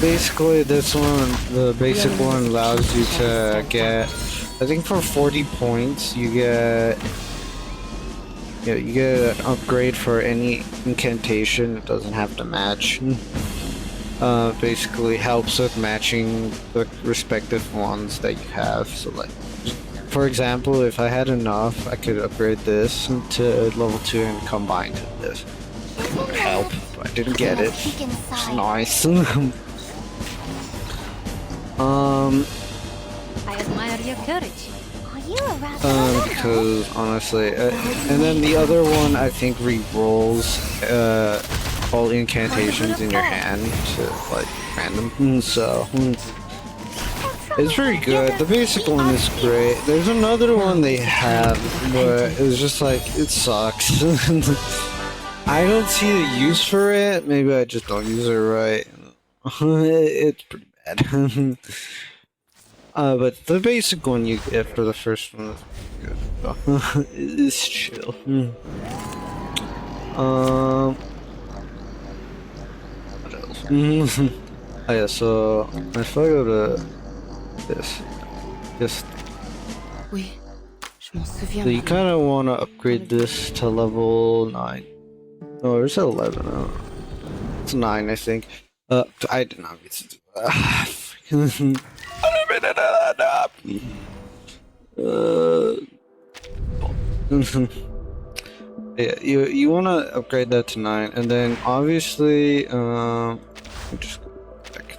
A: basically this one, the basic one allows you to get, I think for 40 points you get, yeah, you get an upgrade for any incantation. It doesn't have to match. Basically helps with matching the respective ones that you have. So like, for example, if I had enough, I could upgrade this to level 2 and combine to this. It would help, but I didn't get it.
B: peek
A: It's
B: inside.
A: nice.
C: I admire your courage.
B: Are you a rabbit?
A: Because honestly, and then the other one I think re-rolls all incantations in your hand to like random. So it's pretty good. The basic one is great. There's another one they have, but it's just like it sucks. I don't see the use for it. Maybe I just don't use it right. It's pretty bad. But the basic one you get for the first one is good. It's chill. What else? Oh yeah, so if I go to this,
C: Oui, je m'en souviens.
A: so you kind of want to upgrade this to level 9. No, it's 11. I don't know. It's 9, I think. I did not get to do that. Yeah, you want to upgrade that to 9, and then obviously, just go back.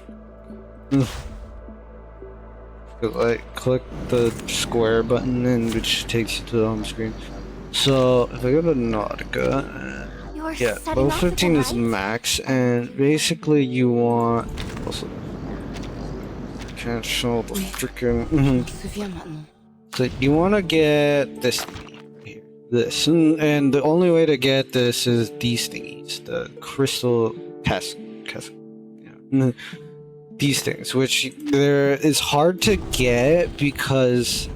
A: Like, click the square button, and which takes you to the home screen. So if I go to Nautica,
B: You're
A: yeah,
B: setting
A: level
B: off with the
A: 15 is
B: lights?
A: max, and basically you want also can't show the freaking.
C: Je m'en souviens maintenant.
A: So you want to get this thingy here, this, and the only way to get this is these thingies, the crystal yeah. These things, which there is hard to get because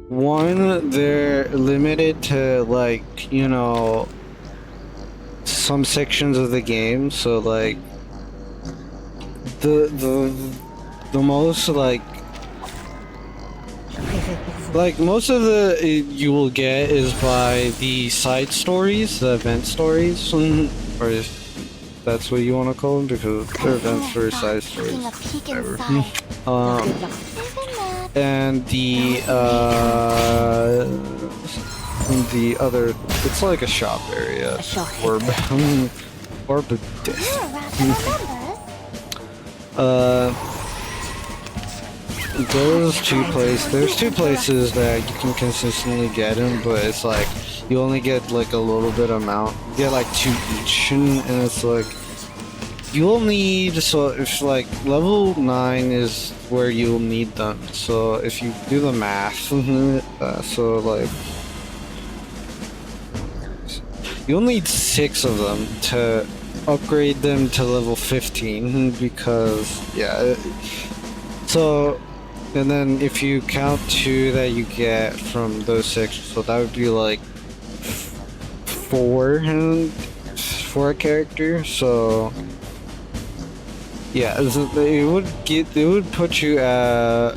A: one, they're limited to like, you know, some sections of the game. So like the most like most of the you will get is by the side stories, the event stories, or if that's what you want to call them, because they're events for side stories.
B: Taking a peek
A: Whatever.
B: inside.
C: Good luck.
B: Isn't that
A: And the other, it's like a shop area.
C: A shop.
A: Orb. Orb of
B: you're
A: death.
B: a rabbit, remembers?
A: There's two places that you can consistently get them, but it's like you only get like a little bit amount. You get like 2 each, and it's like you'll need, so if like level 9 is where you'll need them. So if you do the math, so like you'll need 6 of them to upgrade them to level 15 because yeah. So, and then if you count 2 that you get from those 6, so that would be like 4 for a character. So yeah, it would put you at.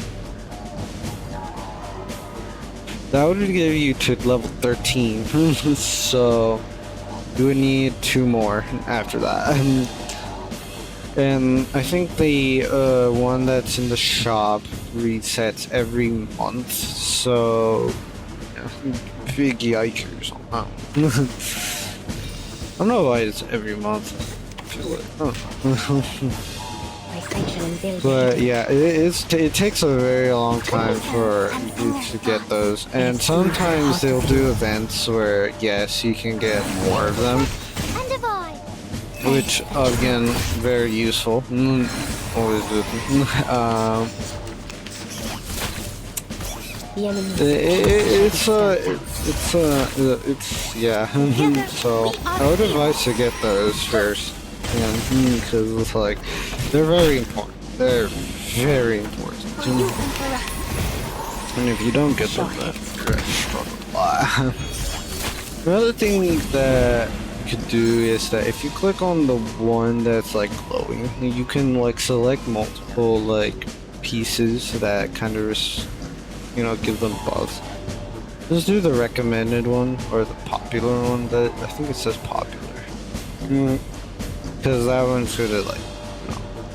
A: That would give you to level 13, so you would need 2 more after that. And I think the one that's in the shop resets every month, so yeah, big yikers on that one. I don't know why it's every month. I feel like, I don't know. But yeah, it takes a very long time for you to get those, and sometimes they'll do events where yes, you can get more of them, which again very useful. Always do. It's yeah. So I would advise to get those first. And because it's like they're very important. They're very important. And if you don't get them, then you're gonna struggle a lot. Another thing that you could do is that if you click on the one that's like glowing, you can like select multiple like pieces that kind of give them buffs. Just do the recommended one or the popular one. That I think it says popular. Because that one's gonna like,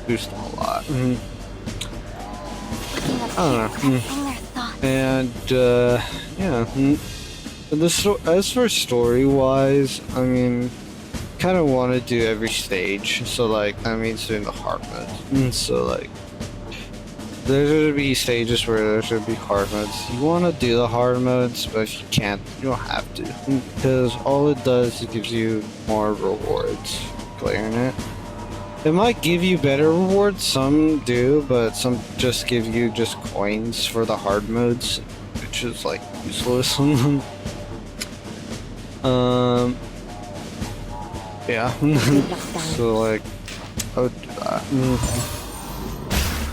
A: boost them a lot. I don't know. And yeah. As for story-wise, I mean, kind of want to do every stage. So like that means doing the hard modes. So like, there's gonna be stages where there's gonna be hard modes. You want to do the hard modes, but if you can't, you don't have to. Because all it does is it gives you more rewards. Clearing it. It might give you better rewards, some do, but some just give you just coins for the hard modes, which is like useless. Yeah. So like, I would do that.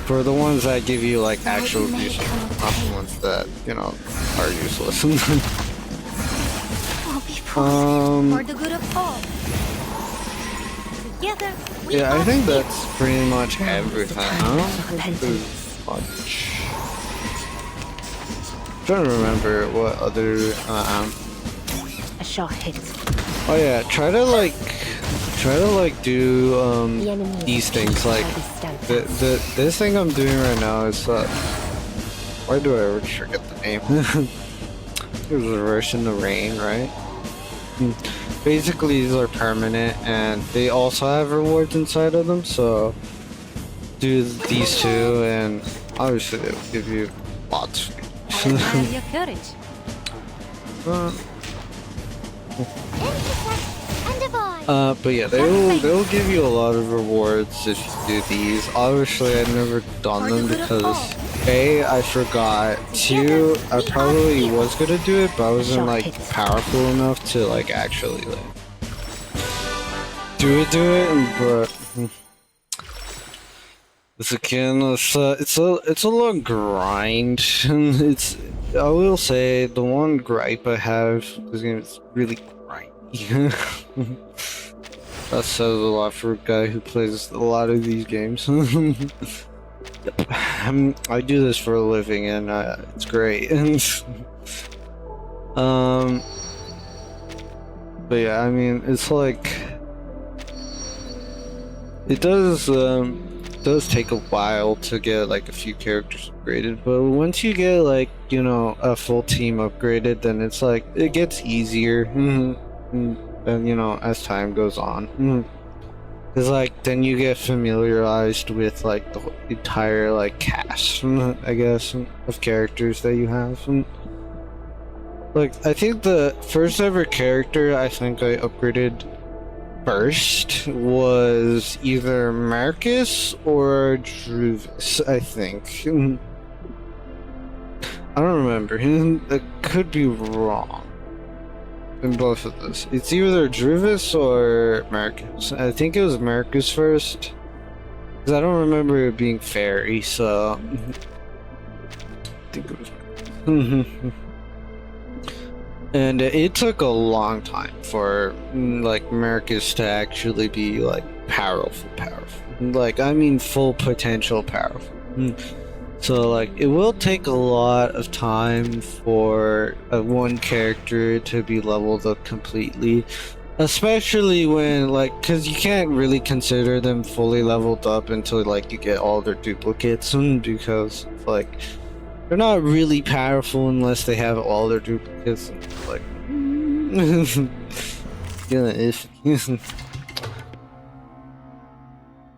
A: For the ones that give you like actual use, not the ones that, are useless.
C: For the good of all.
A: Yeah, I think that's pretty much everything. I don't think there's much. I'm trying to remember what other
C: a shot hit.
A: Oh yeah, try to do these things like this thing I'm doing right now is why do I always forget the name? It was Reverse in the Rain, right? Basically, these are permanent, and they also have rewards inside of them. So, do these two, and obviously, they will give you lots.
C: I admire your courage.
A: But yeah, they'll give you a lot of rewards if you do these. Obviously, I've never done them because A, I forgot. 2, I probably was gonna do it, but I wasn't like powerful enough to like actually like do it. But it's again, it's a long grind. I will say the one gripe I have is it's really grindy. That says a lot for a guy who plays a lot of these games. Yep. I do this for a living, and it's great. But yeah, I mean, it's like it does take a while to get like a few characters upgraded, but once you get like a full team upgraded, then it's like it gets easier. And as time goes on. Because like then you get familiarized with like the entire like cast, I guess, of characters that you have. Like I think the first ever character I think I upgraded first was either Marcus or Druvis, I think. I don't remember. That could be wrong. in both of those. It's either Druvis or Marcus. I think it was Marcus first. Because I don't remember it being Fairy, so... I think it was... And it took a long time for, like, Marcus to actually be, like, powerful. Like, I mean full potential powerful. So, like, it will take a lot of time for one character to be leveled up completely. Especially when, like, because you can't really consider them fully leveled up until, like, you get all their duplicates. Because, like, they're not really powerful unless they have all their duplicates. Like, yeah,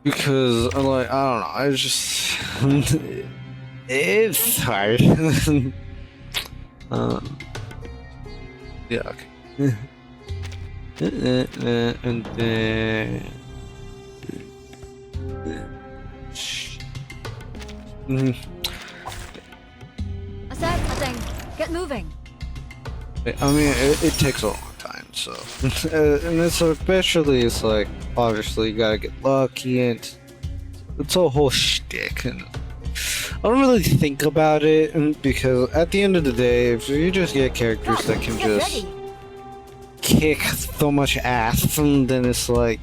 A: because, like, I don't know, I just... It's hard. Yeah, okay. And then...
C: I said nothing. Get moving.
A: I mean, it takes a long time, so... and it's especially, it's like, obviously you gotta get lucky, and it's a whole shtick, and I don't really think about it, because at the end of the day, if you just get characters that can just kick so much ass, then it's like,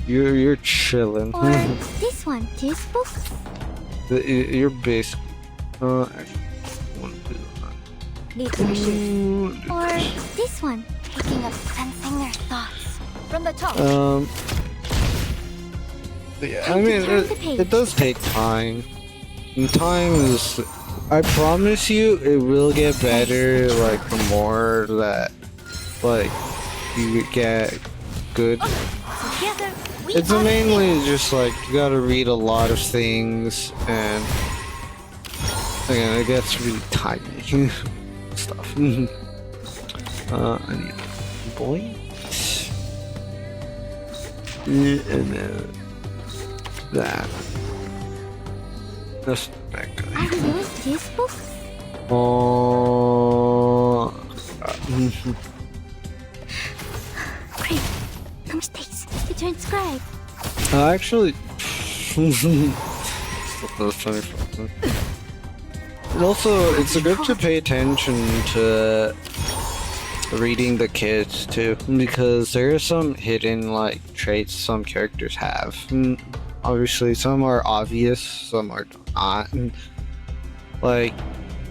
A: you're chilling.
B: Or this one, this book?
A: You're basically... actually, I want to do that.
C: Need to be shoot.
B: Or this one, taking up sensing their thoughts.
C: From the top.
A: Yeah, I mean, it does take time. And time is... I promise you, it will get better, like, the more that, like, you get good.
C: Together, we
A: It's
C: are
A: mainly just, like, you gotta read a lot of things, and... again, it gets really tiny. Stuff. I need points. And then... that. That's that guy.
B: I use this book?
A: Oh.
B: Great. No mistakes. You transcribe.
A: Actually. Also, it's good to pay attention to reading the kids too, because there are some hidden, like, traits some characters have. Obviously, some are obvious, some are not. Like,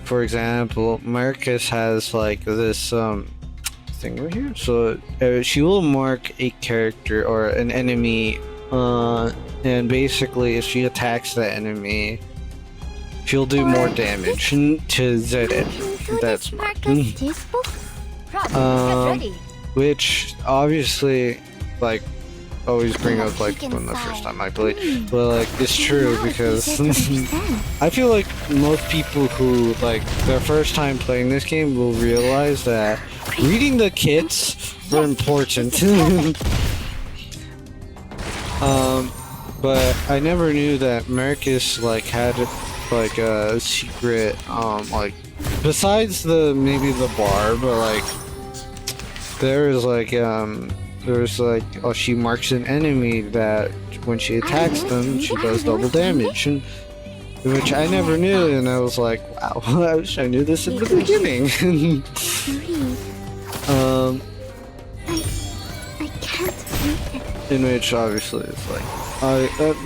A: for example, Marcus has, like, this thing right here. So she will mark a character or an enemy, and basically, if she attacks the enemy, she'll do more damage to Zedit. That's
B: Marcus, this book?
C: Get ready.
A: which obviously, like, always bring up, like, when the first time I played, but, like, it's true because I feel like most people who, like, their first time playing this game will realize that reading the kits are important. But I never knew that Marcus, like, had, like, a secret, like, besides maybe the bar, but, like, there's, like, oh, she marks an enemy that when she attacks them, she does double damage, which I never knew, and I was like, wow, I wish I knew this at the beginning.
B: I can't read it.
A: In which, obviously, it's like,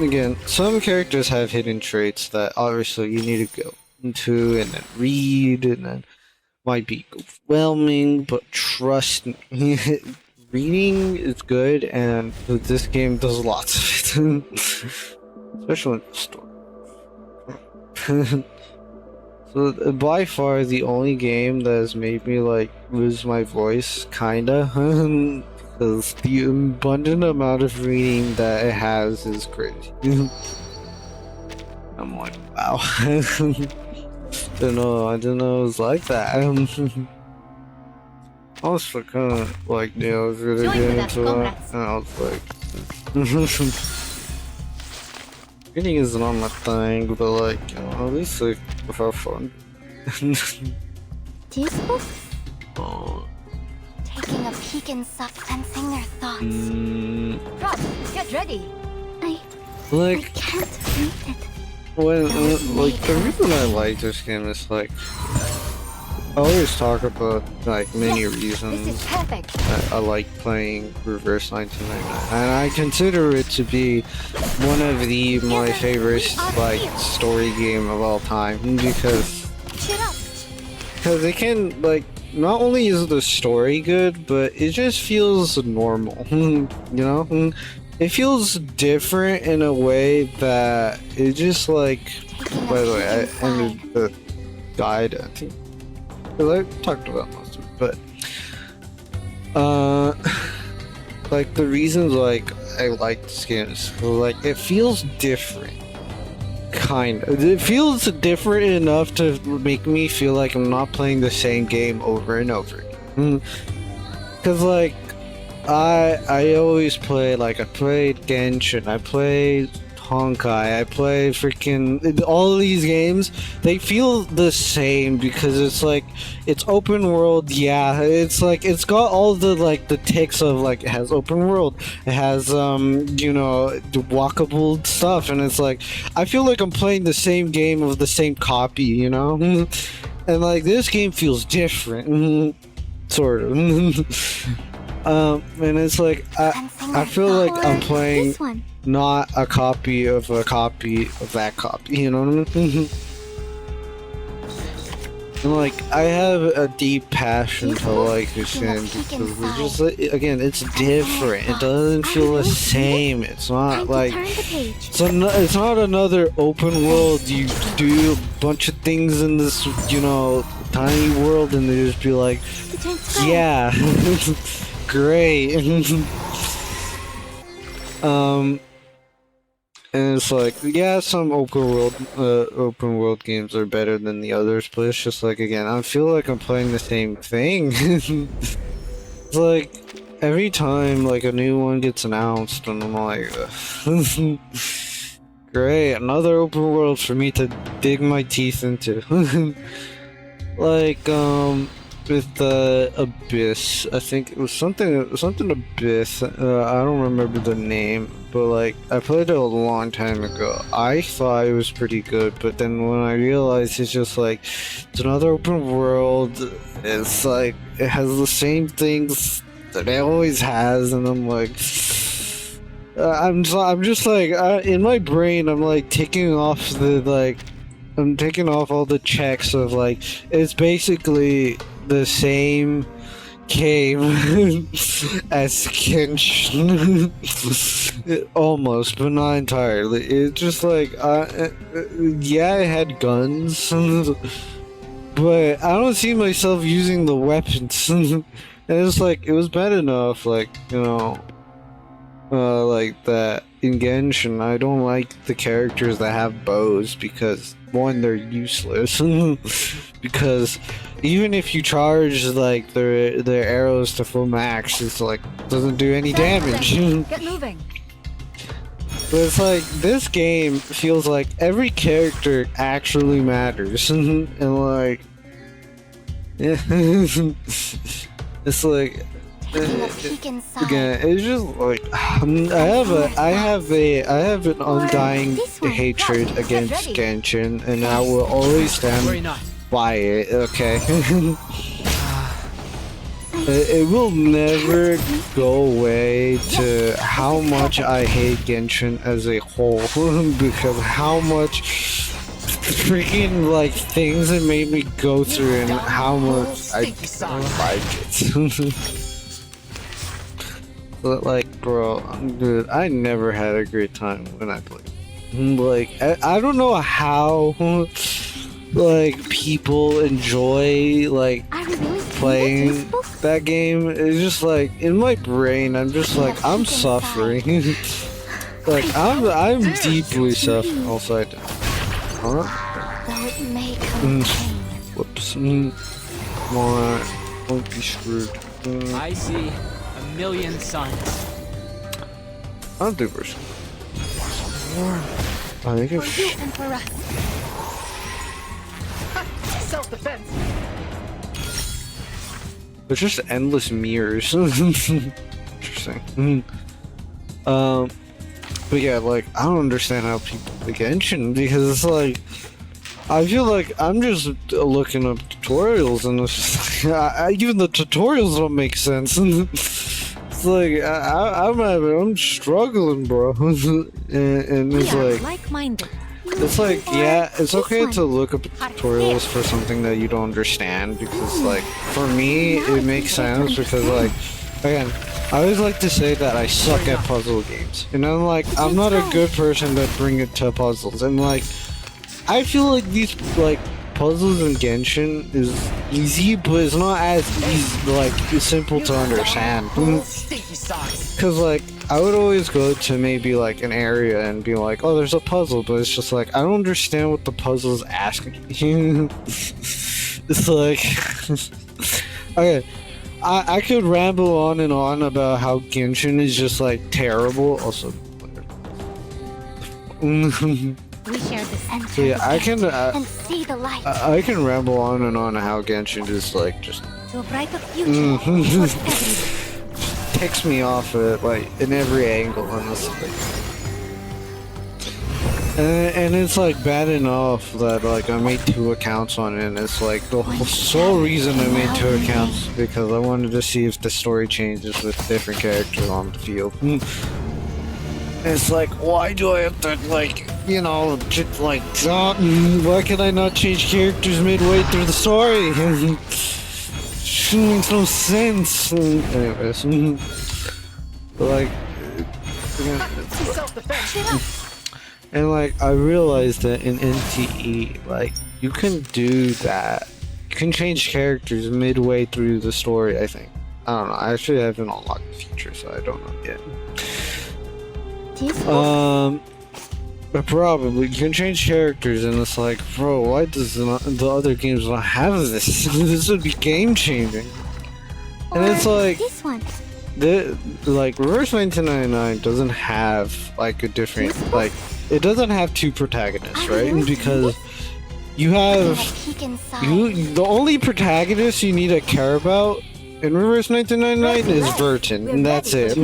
A: again, some characters have hidden traits that obviously you need to go into and then read, and then might be overwhelming, but trust me, reading is good, and this game does lots of it, especially in the story. So by far the only game that has made me, like, lose my voice, kinda, because the abundant amount of reading that it has is crazy. I'm like, wow. I didn't know it was like that. I was kind of like, I was really getting into that, and I was like, reading isn't on my thing, but, like, at least, like, have fun.
B: This book?
A: Oh.
B: Taking a peek inside, sensing their thoughts.
C: Rob, get ready.
B: I
A: Like,
B: can't read it.
A: like the reason I like this game is like I always talk about like many
C: This is
A: reasons
C: perfect.
A: I like playing Reverse 1999, and I consider it to be one of my favorite like story game of all time because
C: Cheer up.
A: they can like not only is the story good, but it just feels normal. You know, it feels different in a way that it just like.
B: Taking a
A: By the way,
B: peek
A: I
B: inside.
A: ended the guide, I think. Because I talked about most of it, but like the reasons like I like this game is like it feels different. Kind of. It feels different enough to make me feel like I'm not playing the same game over and over. Cause like I always play like I played Genshin, I played Honkai, I play freaking all of these games. They feel the same because it's like it's open world. Yeah, it's like it's got all the like the ticks of like it has open world, it has you know the walkable stuff, and it's like I feel like I'm playing the same game of the same copy, you know. And like this game feels different, sort of. And it's like I feel like I'm playing
B: This one.
A: not a copy of that copy, you know what I mean? And like I have a deep passion to like this game because it's just like, again, it's different. It doesn't feel the same. It's
B: Time
A: not
B: to
A: like
B: turn the page.
A: it's not another open world. You do a bunch of things in this, you know, tiny world, and they just be like,
B: The turn's gone.
A: yeah, great. And it's like, yeah, some open world games are better than the others, but it's just like, again, I feel like I'm playing the same thing. It's like every time like a new one gets announced, and I'm like, great, another open world for me to dig my teeth into. Like with the Abyss, I think it was something Abyss. I don't remember the name, but like I played it a long time ago. I thought it was pretty good, but then when I realized it's just like it's another open world, it's like it has the same things that it always has, and I'm like, I'm just like in my brain, I'm like taking off I'm taking off all the checks of like it's basically the same game as Genshin. Almost, but not entirely. It's just like yeah, it had guns, but I don't see myself using the weapons. And it's like it was bad enough, like, you know, like that in Genshin. I don't like the characters that have bows because one, they're useless. Because even if you charge like their arrows to full max, it's like doesn't do any damage.
C: Get moving.
A: But it's like this game feels like every character actually matters, and like yeah, it's like
B: Taking a peek inside.
A: again, it's just like I have an undying hatred against Genshin, and I will always stand by it. Okay. It will never go away to how much I hate Genshin as a whole, because how much freaking like things it made me go through and how much I don't like it. But like, bro, dude, I never had a great time when I played. Like, I don't know how like people enjoy like
B: I really
A: playing
B: find it useful.
A: that game. It's just like in my brain, I'm just like I'm suffering. Like I'm deeply suffering. Also, huh?
B: Though it may come with pain.
A: Whoops. Come on, don't be screwed.
D: I see a million suns.
A: I don't think we're screwed. I think
C: For
A: it's
C: you and for us.
D: Self-defense.
A: There's just endless mirrors. Interesting. But yeah, like, I don't understand how people play Genshin, because it's like, I feel like I'm just looking up tutorials, and it's just like, even the tutorials don't make sense. It's like, I'm struggling, bro. and
C: We
A: it's
C: are
A: like,
C: like-minded.
A: it's like, yeah, it's okay
B: This
A: to
B: one.
A: look up tutorials for something that you don't understand, because, like, for me, it makes sense, because, like, again, I always like to say that I suck at puzzle games. And I'm like, I'm not a good person to bring it to puzzles. And, like, I feel like these, like, puzzles in Genshin is easy, but it's not as easy, like, it's simple to understand.
D: Stinky socks.
A: Because, like, I would always go to maybe, like, an area and be like, oh, there's a puzzle, but it's just like, I don't understand what the puzzle is asking you. It's like, okay, I could ramble on and on about how Genshin is just, like, terrible. Also,
C: We share this.
B: Enter
A: yeah,
B: the
A: I
B: gate
A: can,
B: and see the light.
A: I can ramble on and on how Genshin is, like, just
C: To a brighter future
A: Mhm.
C: for everyone.
A: ticks me off at, like, in every angle, honestly. And it's like bad enough that like I made 2 accounts on it, and it's like the sole reason I made 2 accounts because I wanted to see if the story changes with different characters on the field. It's like, why do I have to, like, you know, just like, why can I not change characters midway through the story? It makes no sense. Anyways, but like, and like, I realized that in NTE, like, you can do that. You can change characters midway through the story, I think. I don't know. I actually haven't unlocked the feature, so I don't know yet. But probably you can change characters, and it's like, bro, why does the other games not have this? This would be game changing. And it's
B: Or
A: like,
B: this one.
A: like, Reverse 1999 doesn't have like a different, like, it doesn't have 2 protagonists, right? Because you have
B: Taking a peek inside.
A: the only protagonist you need to care about in Reverse 1999 is Vertin, and that's it.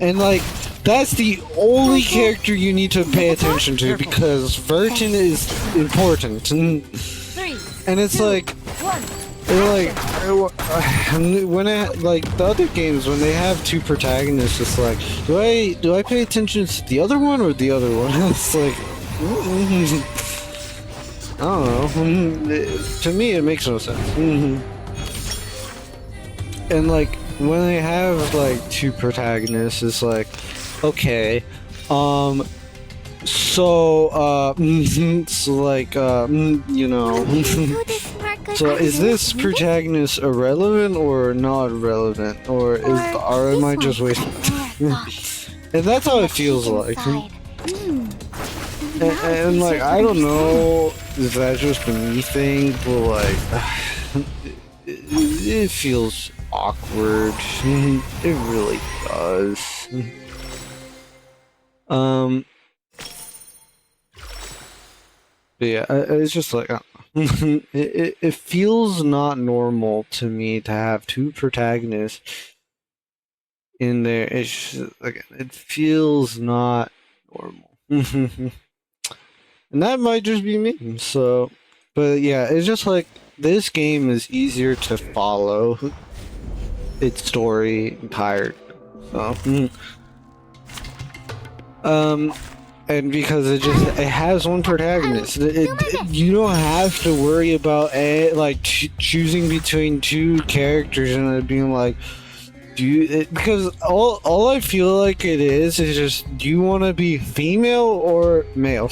A: And like, that's the only character you need to pay attention to, because Vertin is important.
C: 3,
A: And it's
C: 2,
A: like,
C: 1.
A: when I, like, the other games, when they have 2 protagonists, it's like, do I pay attention to the other one or the other one? It's like, I don't know. To me, it makes no sense. And like, when they have like 2 protagonists, it's like, okay, so like, you know. So is this protagonist irrelevant or not relevant, or am I just wasting time? And that's how it feels like. And like, I don't know if that's just a me thing, but like, it feels awkward. It really does. But yeah, it's just like, it feels not normal to me to have 2 protagonists in there. It's just, again, it feels not normal. And that might just be me. So, but yeah, it's just like, this game is easier to follow its story entire. So, and because it has one protagonist, you don't have to worry about choosing between 2 characters and it being like, because all I feel like it is just, do you want to be female or male?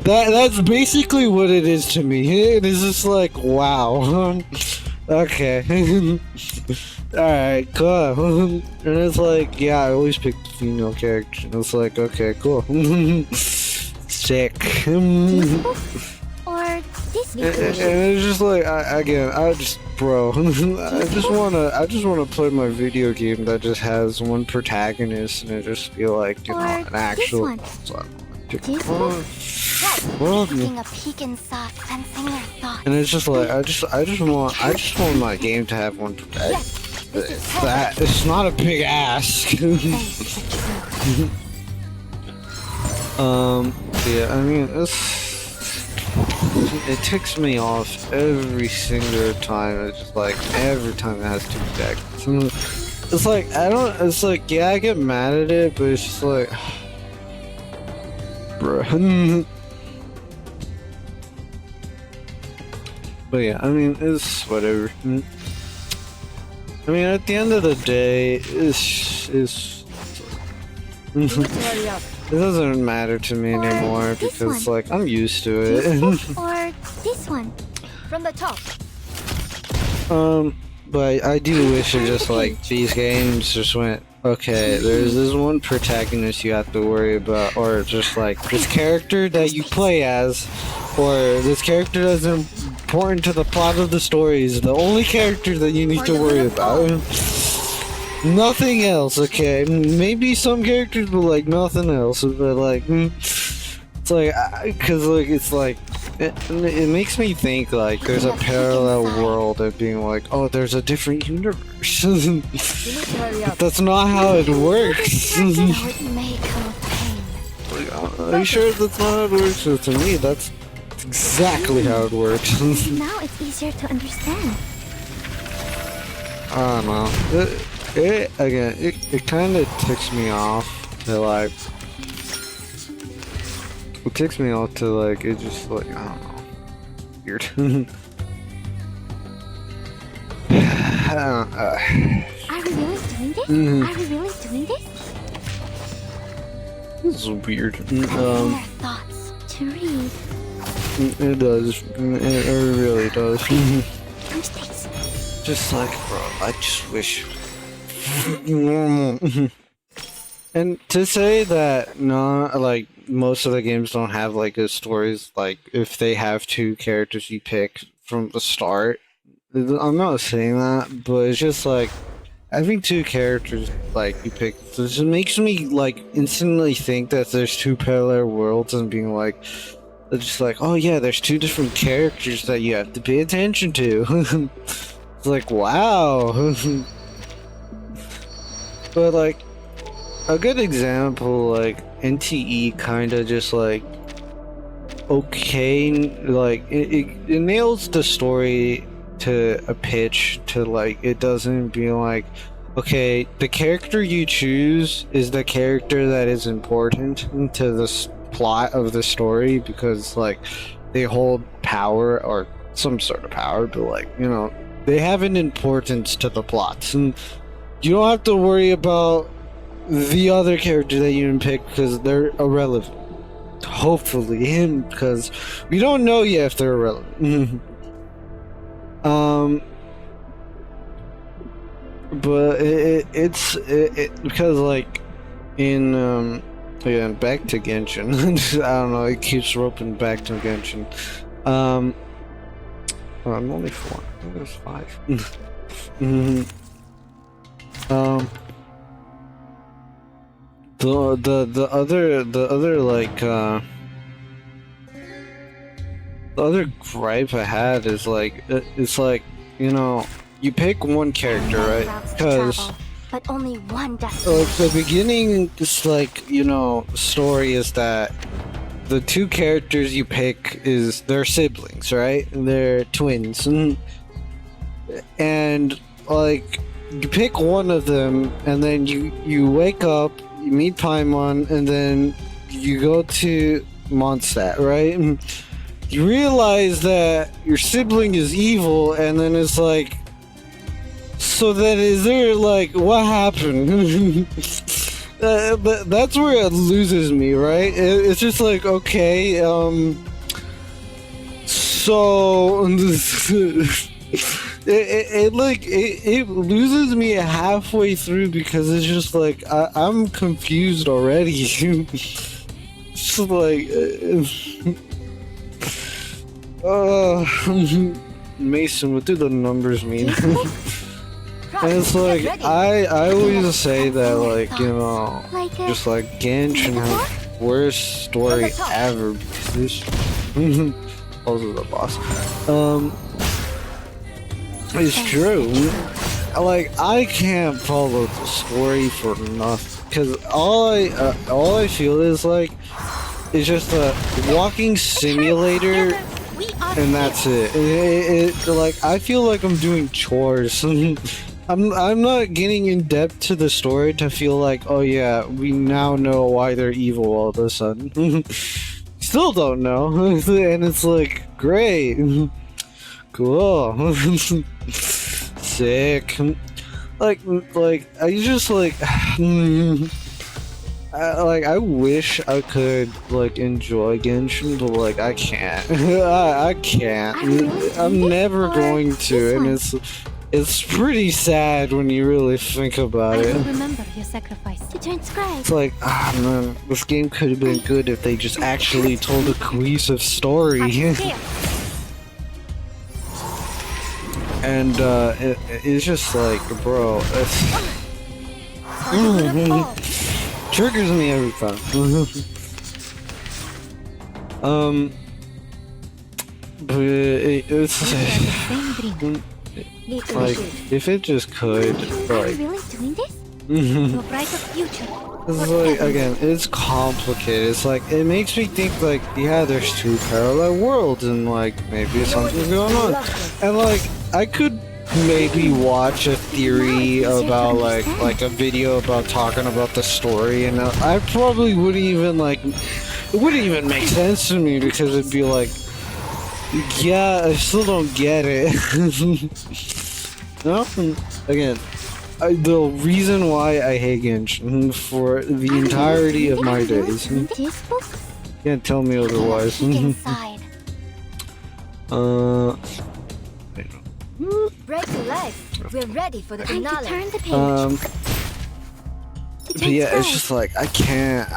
A: That's basically what it is to me. It is just like, wow. Okay. Alright, cool. And it's like, yeah, I always pick the female character. And it's like, okay, cool. Sick.
B: Or this
A: And it's just like, I just wanna play my video game that just has one protagonist, and it just feel like, you know, an actual. So I pick
B: This
A: one. Well,
B: Taking a peek inside, sensing your thoughts. thoughts.
A: And it's just like I just want my game to have one that,
B: Yes, this is
A: that it's not a big ask.
B: Face the truth.
A: Yeah, I mean it ticks me off every single time. It's just like every time it has two decks. It's like it's like yeah, I get mad at it, but it's just like bruh. But yeah, I mean, it's whatever. I mean, at the end of the day, it doesn't matter to me
B: Or
A: anymore
B: this
A: because,
B: one.
A: like, I'm used to
B: This
A: it.
B: one or this one? From the top.
A: But I do wish it just, like, these games just went, okay, there's this one protagonist you have to worry about, or just, like, this character that you play as, or this character that's important to the plot of the story is the only character that you need to worry about. Nothing else, okay? Maybe some characters, but like nothing else. But like, it's like, cause like it's like, it makes me think like there's a parallel world of being like, oh, there's a different universe. But that's not how it works.
B: How it may come with pain.
A: Like, are you sure that's not how it works? So to me, that's exactly how it works.
B: Now it's easier to understand.
A: I don't know. It kind of ticks me off to like. It ticks me off to like. It just like I don't know. Weird.
B: Are we really doing this?
A: Mhm.
B: Are we really doing this?
A: This is weird.
B: Their thoughts to read.
A: It does. It really does.
B: Mistakes.
A: Just like, bro, I just wish normal. And to say that like most of the games don't have like a stories, like if they have two characters you pick from the start, I'm not saying that, but it's just like having two characters like you pick, it just makes me like instantly think that there's two parallel worlds and being like, it's just like, oh yeah, there's two different characters that you have to pay attention to. It's like, wow. But like a good example, like NTE kind of just like okay, like it nails the story to a pitch to like it doesn't be like, okay, the character you choose is the character that is important to the plot of the story because like they hold power or some sort of power, but like, you know, they have an importance to the plots and you don't have to worry about the other character that you didn't pick because they're irrelevant. Hopefully, because we don't know yet if they're irrelevant. But it's because like in again back to Genshin. I don't know. It keeps roping back to Genshin. I'm only 4. I think there's 5. The other like the other gripe I had is like it's like, you know, you pick one character, right?
B: Routes to
A: Because
B: travel, but only one
A: like
B: destination.
A: the beginning, it's like, you know, story is that the two characters you pick is they're siblings, right? They're twins, and like you pick one of them, and then you wake up, you meet Paimon, and then you go to Mondstadt, right? And you realize that your sibling is evil, and then it's like, so then is there like what happened? That's where it loses me, right? It's just like, okay, so it loses me halfway through because it's just like I'm confused already. It's like Mason, what do the numbers mean? And it's like I always say that, like, you know, just like Genshin has worst story ever because Also the boss. It's true. Like, I can't follow the story for nothing, because all I feel is like it's just a walking simulator, and that's it. Like, I feel like I'm doing chores. I'm not getting in depth to the story to feel like, oh yeah, we now know why they're evil all of a sudden. Still don't know, and it's like, great, cool, sick. Like I just like, I wish I could like enjoy Genshin, but like I can't. I can't. I'm never going to, and it's pretty sad when you really think about it.
C: I will remember your sacrifice.
B: To transcribe.
A: It's like, ah man, this game could have been good if they just actually told a cohesive story. And it's just like, bro, triggers me every time. But it's like, if it just could,
B: Are you
A: like,
B: really doing this?
C: Your brighter future.
A: it's like, again, it's complicated. It's like, it makes me think like, yeah, there's two parallel worlds and like, maybe something's going on. And like, I could maybe watch a theory about like a video about talking about the story, and I probably wouldn't even like, it wouldn't even make sense to me, because it'd be like, yeah, I still don't get it. No, again, the reason why I hate Genshin for the entirety of my days.
B: This book?
A: Can't tell me otherwise.
B: Peek inside.
E: Break the leg. We're ready for the
B: Time to
E: finale.
B: turn the page. To
A: But yeah, it's
B: transcribe.
A: just like, I can't,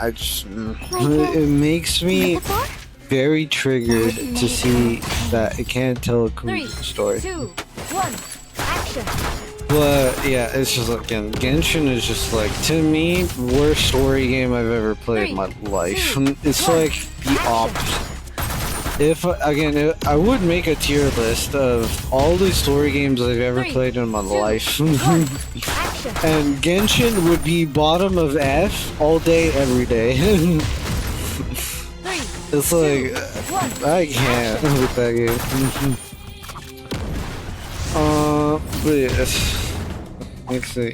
A: it makes me
B: Metaphor?
A: very triggered to see that it can't tell a
E: 3,
A: complete story.
E: 2, 1, action.
A: But yeah, it's just like, again, Genshin is just like, to me, worst story game I've ever played in my life. It's like the opposite. If I would make a tier list of all the story games I've ever played in my life,
E: Action.
A: and Genshin would be bottom of F all day, every day.
E: 3,
A: It's like,
E: 1.
A: I can't with that game. But yeah,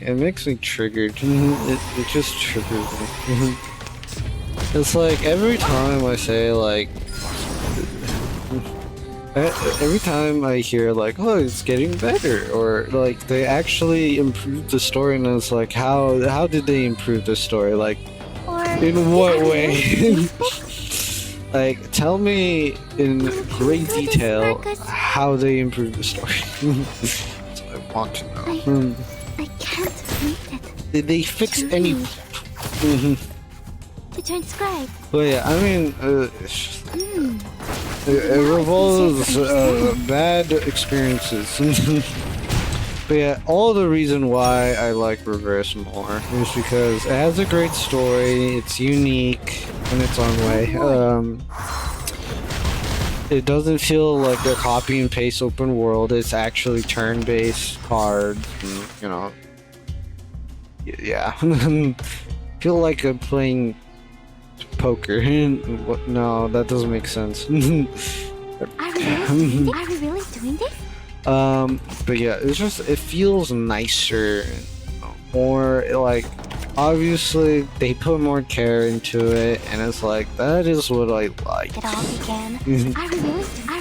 A: it makes me triggered. It just triggers me. It's like every time I say like, every time I hear like, oh, it's getting better, or like they actually improved the story, and it's like, how did they improve the story? Like,
B: Or
A: in what way? Like, tell me in great detail how they improved the story. That's what I want to know.
B: I can't read it.
A: Did they fix any?
B: To transcribe.
A: Well, yeah, I mean, it's just, it revolves bad experiences. But yeah, all the reason why I like Reverse more is because it has a great story, it's unique in its own way. It doesn't feel like a copy and paste open world, it's actually turn-based cards, and, you know, yeah. Feel like I'm playing poker. No, that doesn't make sense.
B: Are we really doing this?
A: But yeah, it's just, it feels nicer, more like, obviously they put more care into it, and it's like, that is what I like.
B: It all began. Are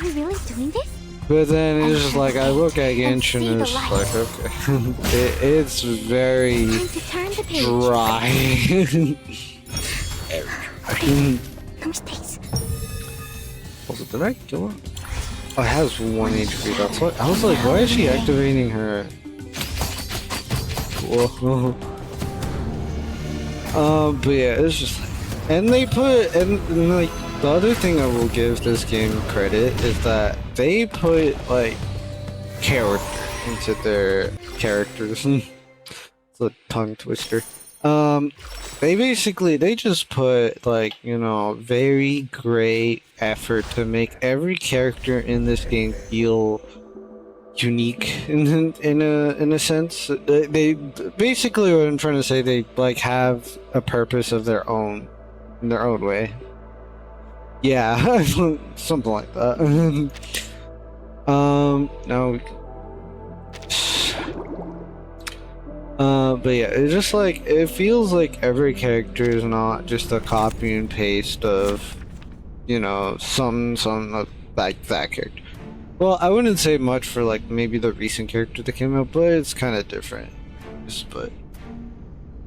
B: we really doing this?
A: But then it's just like, I look at Genshin and it's like, okay, it's very
B: Time to turn the page.
A: dry.
B: No mistakes.
A: Also, did I kill her? Oh, it has 1 HP, that's what, I was like, why is she activating her? Whoa. But yeah, it's just like, and they put, and like, the other thing I will give this game credit is that they put, like, character into their characters. It's a tongue twister. They just put like, you know, very great effort to make every character in this game feel unique in a sense. They basically, what I'm trying to say, they like have a purpose of their own in their own way. Yeah, something like that. Now we can... but yeah, it's just like, it feels like every character is not just a copy and paste of, you know, some like that character. Well, I wouldn't say much for like maybe the recent character that came out, but it's kind of different. But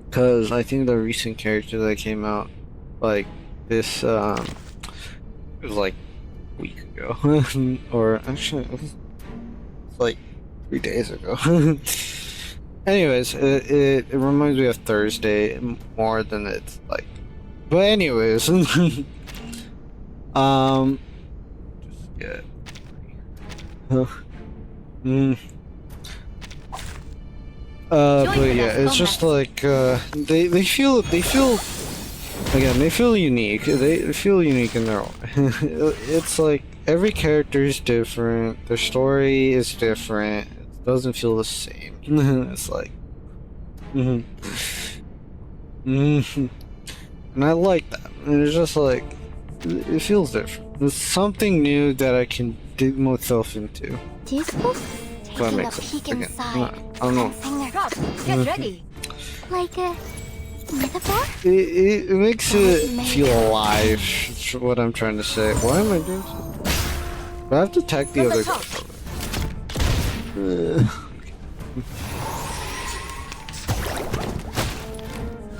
A: because I think the recent character that came out, like this, it was like a week ago, or actually, it was like 3 days ago. Anyways, it reminds me of Thursday more than it's like. But anyways, just yeah. But yeah, it's just like they feel again, they feel unique. They feel unique in their own way. It's like every character is different. Their story is different. It doesn't feel the same. It's like, and I like that. And it's just like, it feels different. It's something new that I can dig myself into.
B: Do you suppose
A: That
B: taking a
A: makes sense.
B: peek
A: Again,
B: inside
A: I don't know.
B: and seeing their
E: Rob, get ready.
B: like a metaphor?
A: It makes it feel alive. Is what I'm trying to say. Why am I doing so? Do I have to attack the
E: From the
A: other
E: top.
A: guy?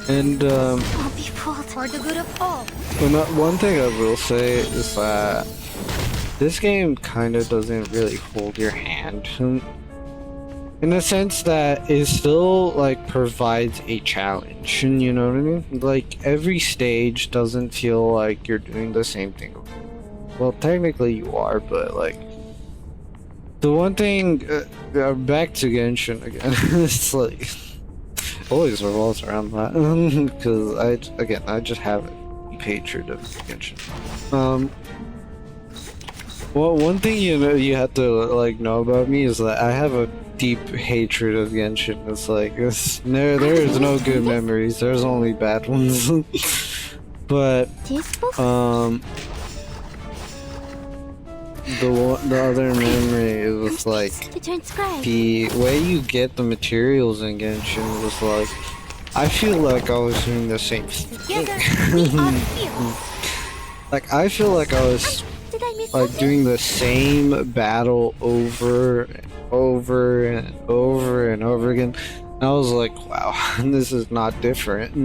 A: And
B: Don't be fooled.
E: For the good of all.
A: one thing I will say is that this game kind of doesn't really hold your hand, in the sense that it still like provides a challenge. You know what I mean? Like every stage doesn't feel like you're doing the same thing. Well, technically you are, but like the one thing back to Genshin again. It's like always revolves around that because I just have a deep hatred of Genshin. Well, one thing you have to like know about me is that I have a deep hatred of Genshin. It's like there is no good memories. There's only bad ones. But
B: Do you suppose
A: the other memory was like
B: to transcribe?
A: the way you get the materials in Genshin was like, I feel like I was doing the same thing.
E: Together, we are heroes.
A: Like I feel like I was
B: Did I miss
A: like
B: something?
A: doing the same battle over and over and over and over again. And I was like, wow, this is not different.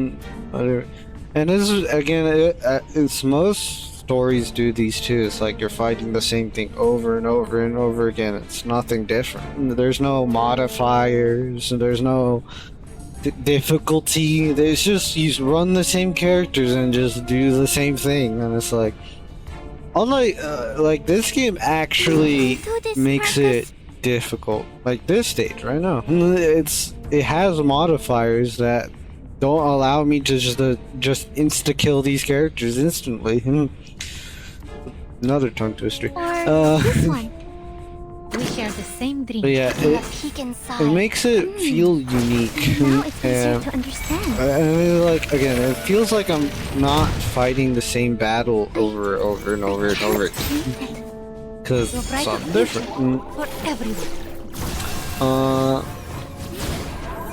A: And this is again, it's most stories do these too. It's like you're fighting the same thing over and over and over again. It's nothing different. There's no modifiers. There's no difficulty. It's just you run the same characters and just do the same thing. And it's like, unlike like this game actually
B: Do this
A: makes
B: purpose.
A: it difficult. Like this stage right now, it has modifiers that don't allow me to just insta kill these characters instantly. Another tongue twister.
B: Or this one.
C: We share the same dream.
A: But yeah,
B: Taking a peek inside.
A: it makes it feel unique.
B: Now it's easier
A: And
B: to understand.
A: I mean, like again, it feels like I'm not fighting the same battle over and over and over and over because
C: Your brighter
A: something
C: future
A: different.
C: for everyone.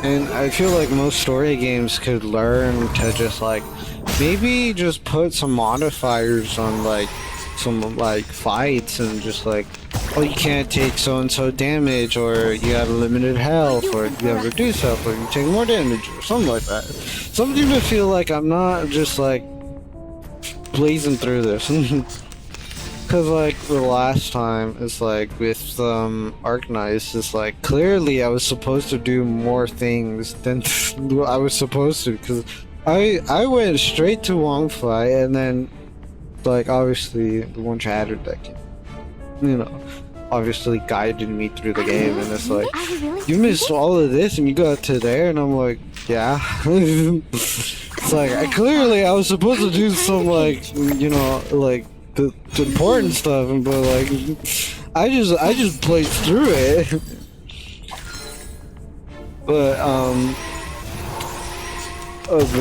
A: And I feel like most story games could learn to just like maybe just put some modifiers on like some like fights and just like, oh, you can't take so and so damage, or you have limited health, or you have reduced health, or you take more damage, or something like that. Something to feel like I'm not just like blazing through this. Cause like the last time, it's like with Arknights, it's like clearly I was supposed to do more things than I was supposed to, because I went straight to Wongfly, and then like obviously the one chatter that obviously guided me through the game, and it's like,
B: Are we really
A: you missed all of this and you got to there, and I'm like, yeah. It's like I was supposed to do some like like the important stuff, but like I just played through it. But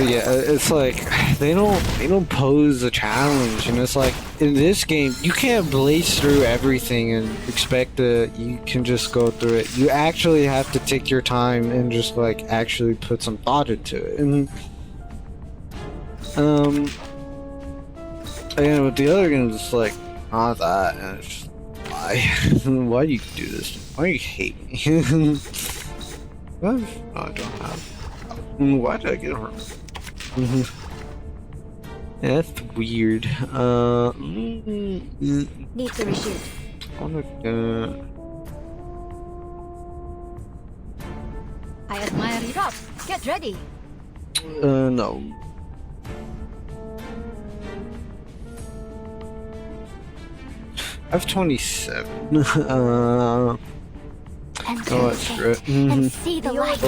A: yeah, it's like they don't pose a challenge, and it's like in this game you can't blaze through everything and expect that you can just go through it. You actually have to take your time and just like actually put some thought into it. And again, with the other games, it's like not that, and it's just why do you do this? Why do you hate me? What? No, I don't have. Why did I get hurt? That's weird.
E: Need to reshoot.
C: I admire you.
E: Drop. Get ready.
A: No. I have 27.
B: And
A: Oh, that's great.
B: and see the light.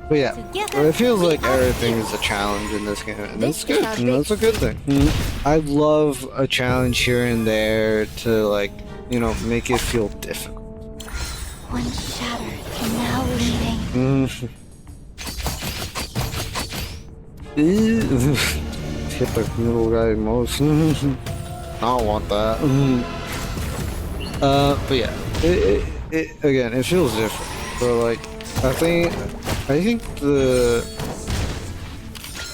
A: But yeah, it feels like everything is a challenge in this game, and that's good. And that's a good thing. I love a challenge here and there to like, make it feel difficult.
B: One shattered and now leaving.
A: Hit the middle guy most. I don't want that. But yeah, again, it feels different. But like, I think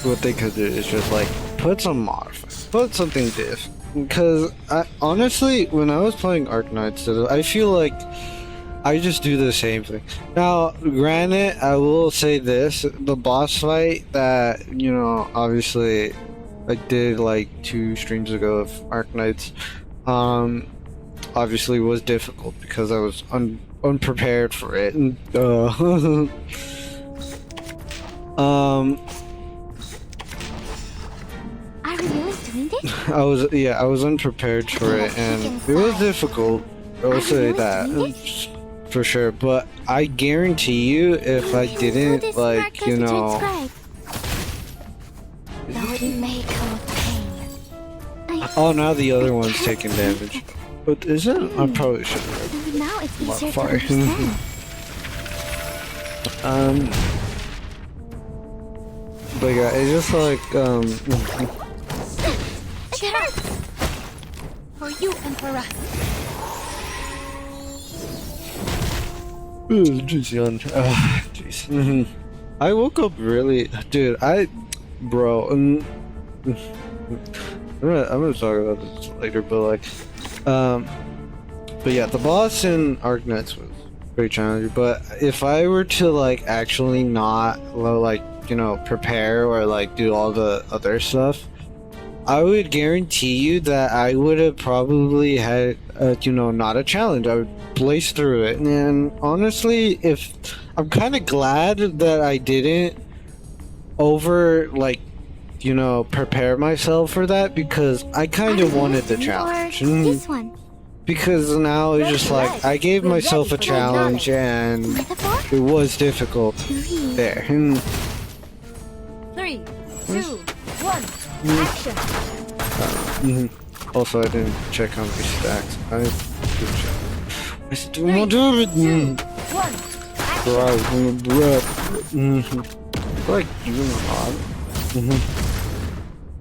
A: what they could do is just like put some modifiers, put something different. Because honestly, when I was playing Arknights, I feel like I just do the same thing. Now, granted, I will say this: the boss fight that obviously I did like 2 streams ago of Arknights, obviously was difficult because I was unprepared for it. And,
B: Are we really doing this?
A: I was unprepared for it, and it was difficult. I will say that for sure. But I guarantee you, if I didn't like,
B: Though it may come with pain.
A: Oh, now the other one's taking damage. But is it? I probably should have.
B: Now it's easier to
A: Fire.
B: understand.
A: But yeah, it's just like
B: It hurts.
C: For you and for us.
A: Jeez. I woke up really, dude. Bro. I'm gonna talk about this later, but like, but yeah, the boss in Arknights was very challenging. But if I were to like actually not like prepare or like do all the other stuff, I would guarantee you that I would have probably had not a challenge. I would blaze through it. And honestly, if I'm kind of glad that I didn't prepare myself for that, because I kind of wanted the challenge.
B: This one.
A: Because now it's just like I gave myself a challenge and
B: Metaphor?
A: it was difficult there.
E: 3, 2, 1. Action.
A: Also, I didn't check on my stacks. I did check. I said, do more damage.
E: 1.
A: Like doing a lot.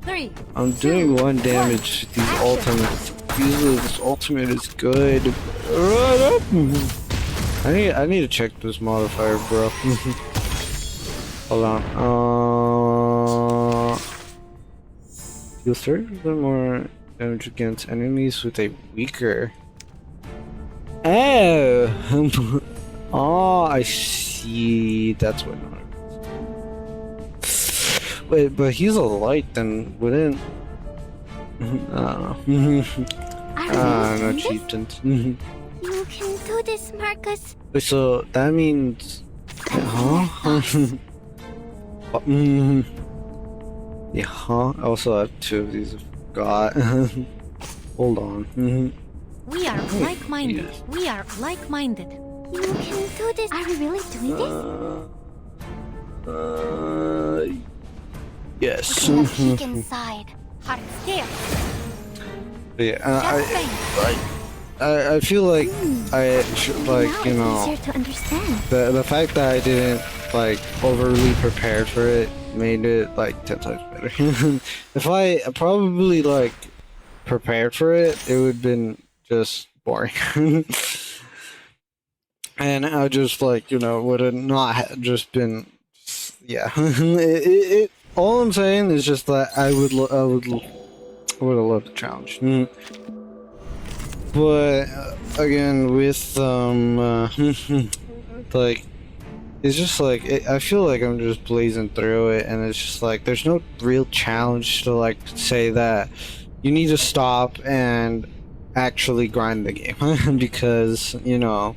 E: 3.
A: I'm doing 1 damage to these ultimates. Usually this ultimate is good. I need to check this modifier, bro. Hold on. You'll 30% more damage against enemies with a weaker. Oh, oh, I see. That's what. Wait, but he's a light, then wouldn't? I don't know. No chieftains.
B: You can do this, Marcus.
A: Wait, so that means, huh? Yeah, huh? I also have 2 of these. I forgot. Hold on.
C: We are like-minded.
A: Yes.
C: We are like-minded.
B: You can do this. Are we really doing this?
A: Yes.
B: Taking a peek inside. Heart scale.
A: Yeah. I feel like I should, like, you know,
B: Easier to understand.
A: the fact that I didn't like overly prepare for it made it like 10 times better. If I probably like prepared for it, it would have been just boring. And I just like, you know, would have not just been, yeah. All I'm saying is just that I would have loved the challenge. But again, with like, it's just like I feel like I'm just blazing through it, and it's just like there's no real challenge to like say that you need to stop and actually grind the game because, you know,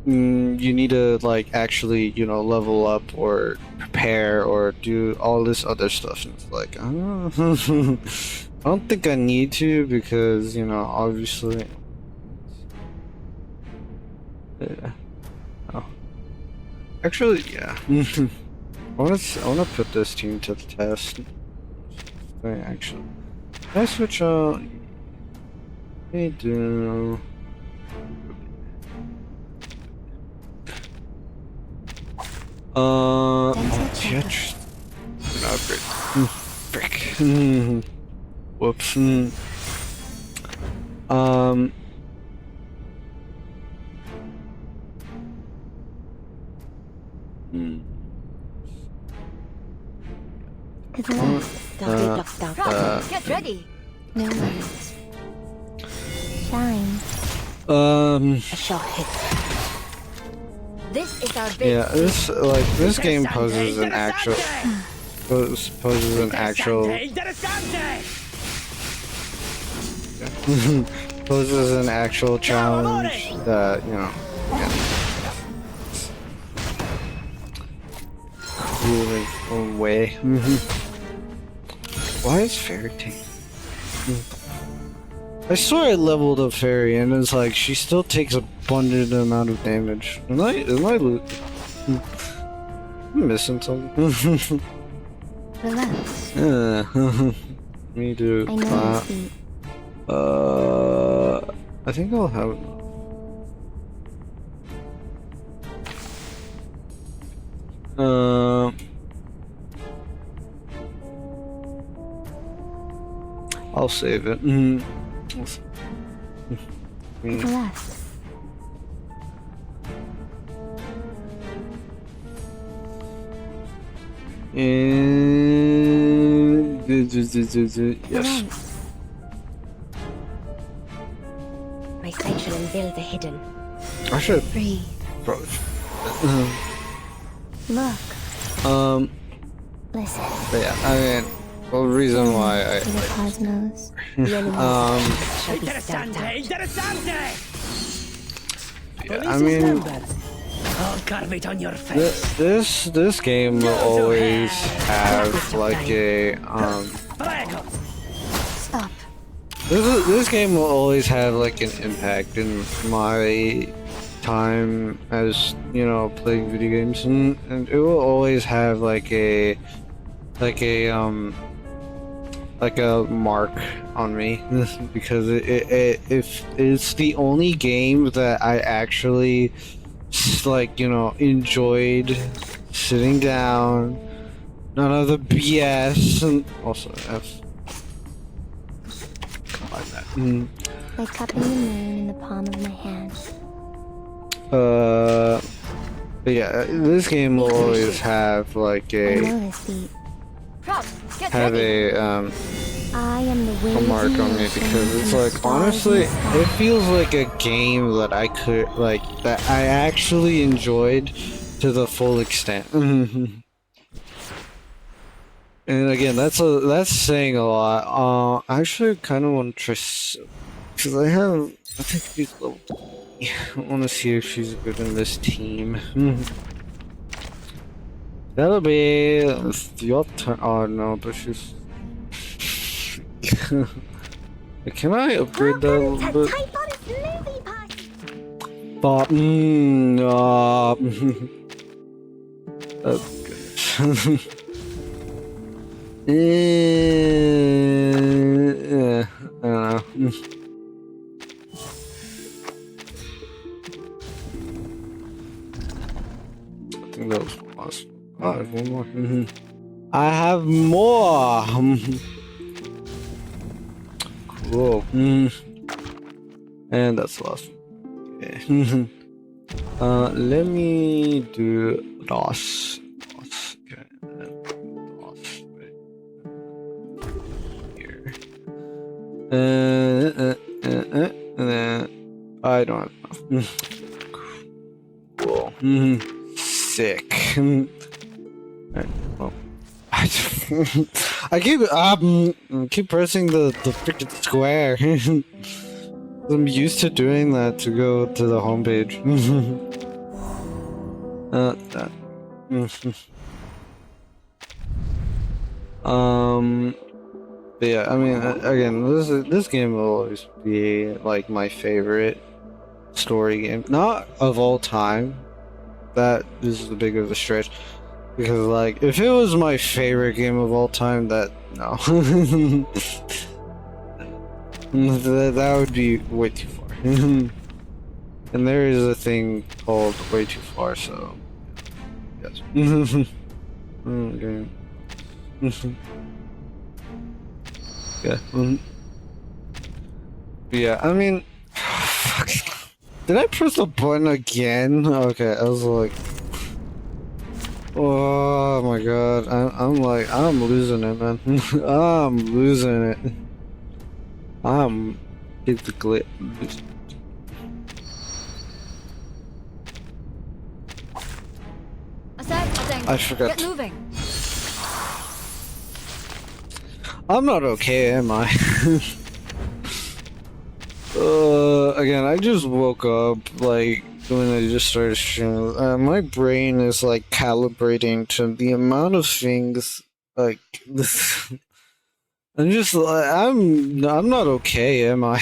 A: you need to like actually, you know, level up or prepare or do all this other stuff, and it's like I don't think I need to, because, you know, obviously, yeah. Oh, actually, yeah. I want to put this team to the test. Actually, can I switch out? We do. Yeah, just an upgrade. Frick. Whoops.
B: To the left.
E: Rock, get ready.
B: No worries. Shine.
E: A shot hit. This is our big.
A: Yeah, this game poses an actual poses an actual challenge that, you know, really away. Why is Fairy Tail? I swear I leveled up Fairy, and it's like she still takes abundant amount of damage. Am I I'm missing something?
B: Relax.
A: Yeah. Me too.
B: I know your feet.
A: I think I'll have. I'll save it.
B: To the left.
A: Yes.
E: My sight shall unveil the hidden.
A: I should
B: Breathe.
A: probably.
B: Look. Listen.
A: But yeah, I mean, well, the reason why
B: To the cosmos.
E: The enemy
A: I
E: shall be stamped out.
A: yeah, I mean,
D: I'll carve it on your face.
A: this game will always have like a
B: Stop.
A: this game will always have like an impact in my time as, you know, playing video games, and it will always have like a mark on me because it's the only game that I actually, like, you know, enjoyed sitting down, none of the BS, and also F. Like that.
B: Like cupping the moon in the palm of my hand.
A: But yeah, this game will always have like
B: I
A: a
B: know this beat.
E: Rock, get
A: have
E: ready.
A: a
B: I am the
A: a
B: wind.
A: mark on me, because it's like, honestly, it feels like a game that I could, like, that I actually enjoyed to the full extent. And again, that's saying a lot. I actually kind of want to try, because I think she's level 20. I want to see if she's good in this team. That'll be your turn. Oh no, but she's. Can I upgrade that a little bit? Bob. Oh, goodness. I don't know. I think that was last. Oh, I have one more. I have more. Cool. And that's the last one. Okay. Let me do DOS. Okay. DOS right here. And then I don't have enough. Cool. Sick. Alright, well. I keep pressing the freaking square. I'm used to doing that to go to the homepage. But yeah, I mean, again, this game will always be like my favorite story game, not of all time. That is the big of a stretch, because like if it was my favorite game of all time, that no. That would be way too far. And there is a thing called way too far, so yes. Okay. Yeah. Yeah, I mean, did I press the button again? Okay, I was like, oh my god, I'm losing it, man. I'm losing it. I'm basically losing. I forgot.
C: Get moving.
A: I'm not okay, am I? Again, I just woke up, like, when I just started streaming. My brain is, like, calibrating to the amount of things, like, this... I'm just, like, I'm not okay, am I?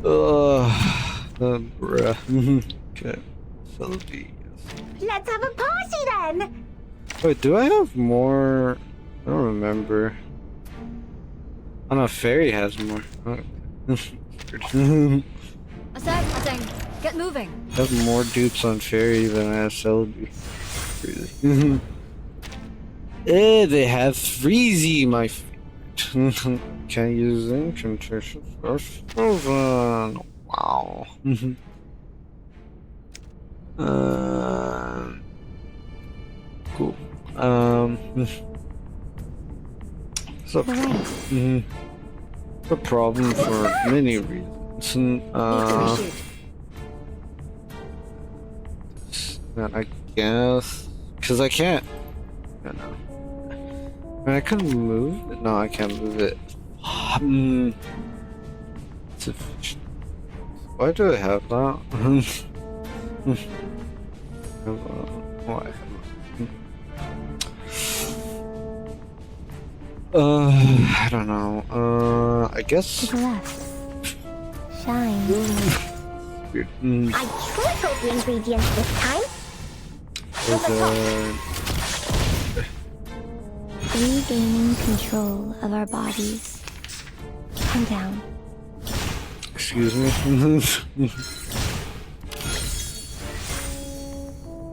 A: Bruh. Okay. Celebrity.
E: Let's have a party then!
A: Wait, do I have more? I don't remember. Oh no, Fairy has more.
C: Ascend. Get moving.
A: I have more dupes on Fairy than I have Celebi. Really. They have Freezy, my favorite. Can't use incantation first. Frozen. Wow. Cool. So, a problem for many reasons. I guess because I can't. I don't know. I mean, I can move it. No, I can't move it. Why do I have that? Why? I don't know. I guess.
B: To the left. Shine.
A: Weird.
E: I sure hope the ingredients this time.
B: Regaining control of our bodies. Calm down.
A: Excuse me.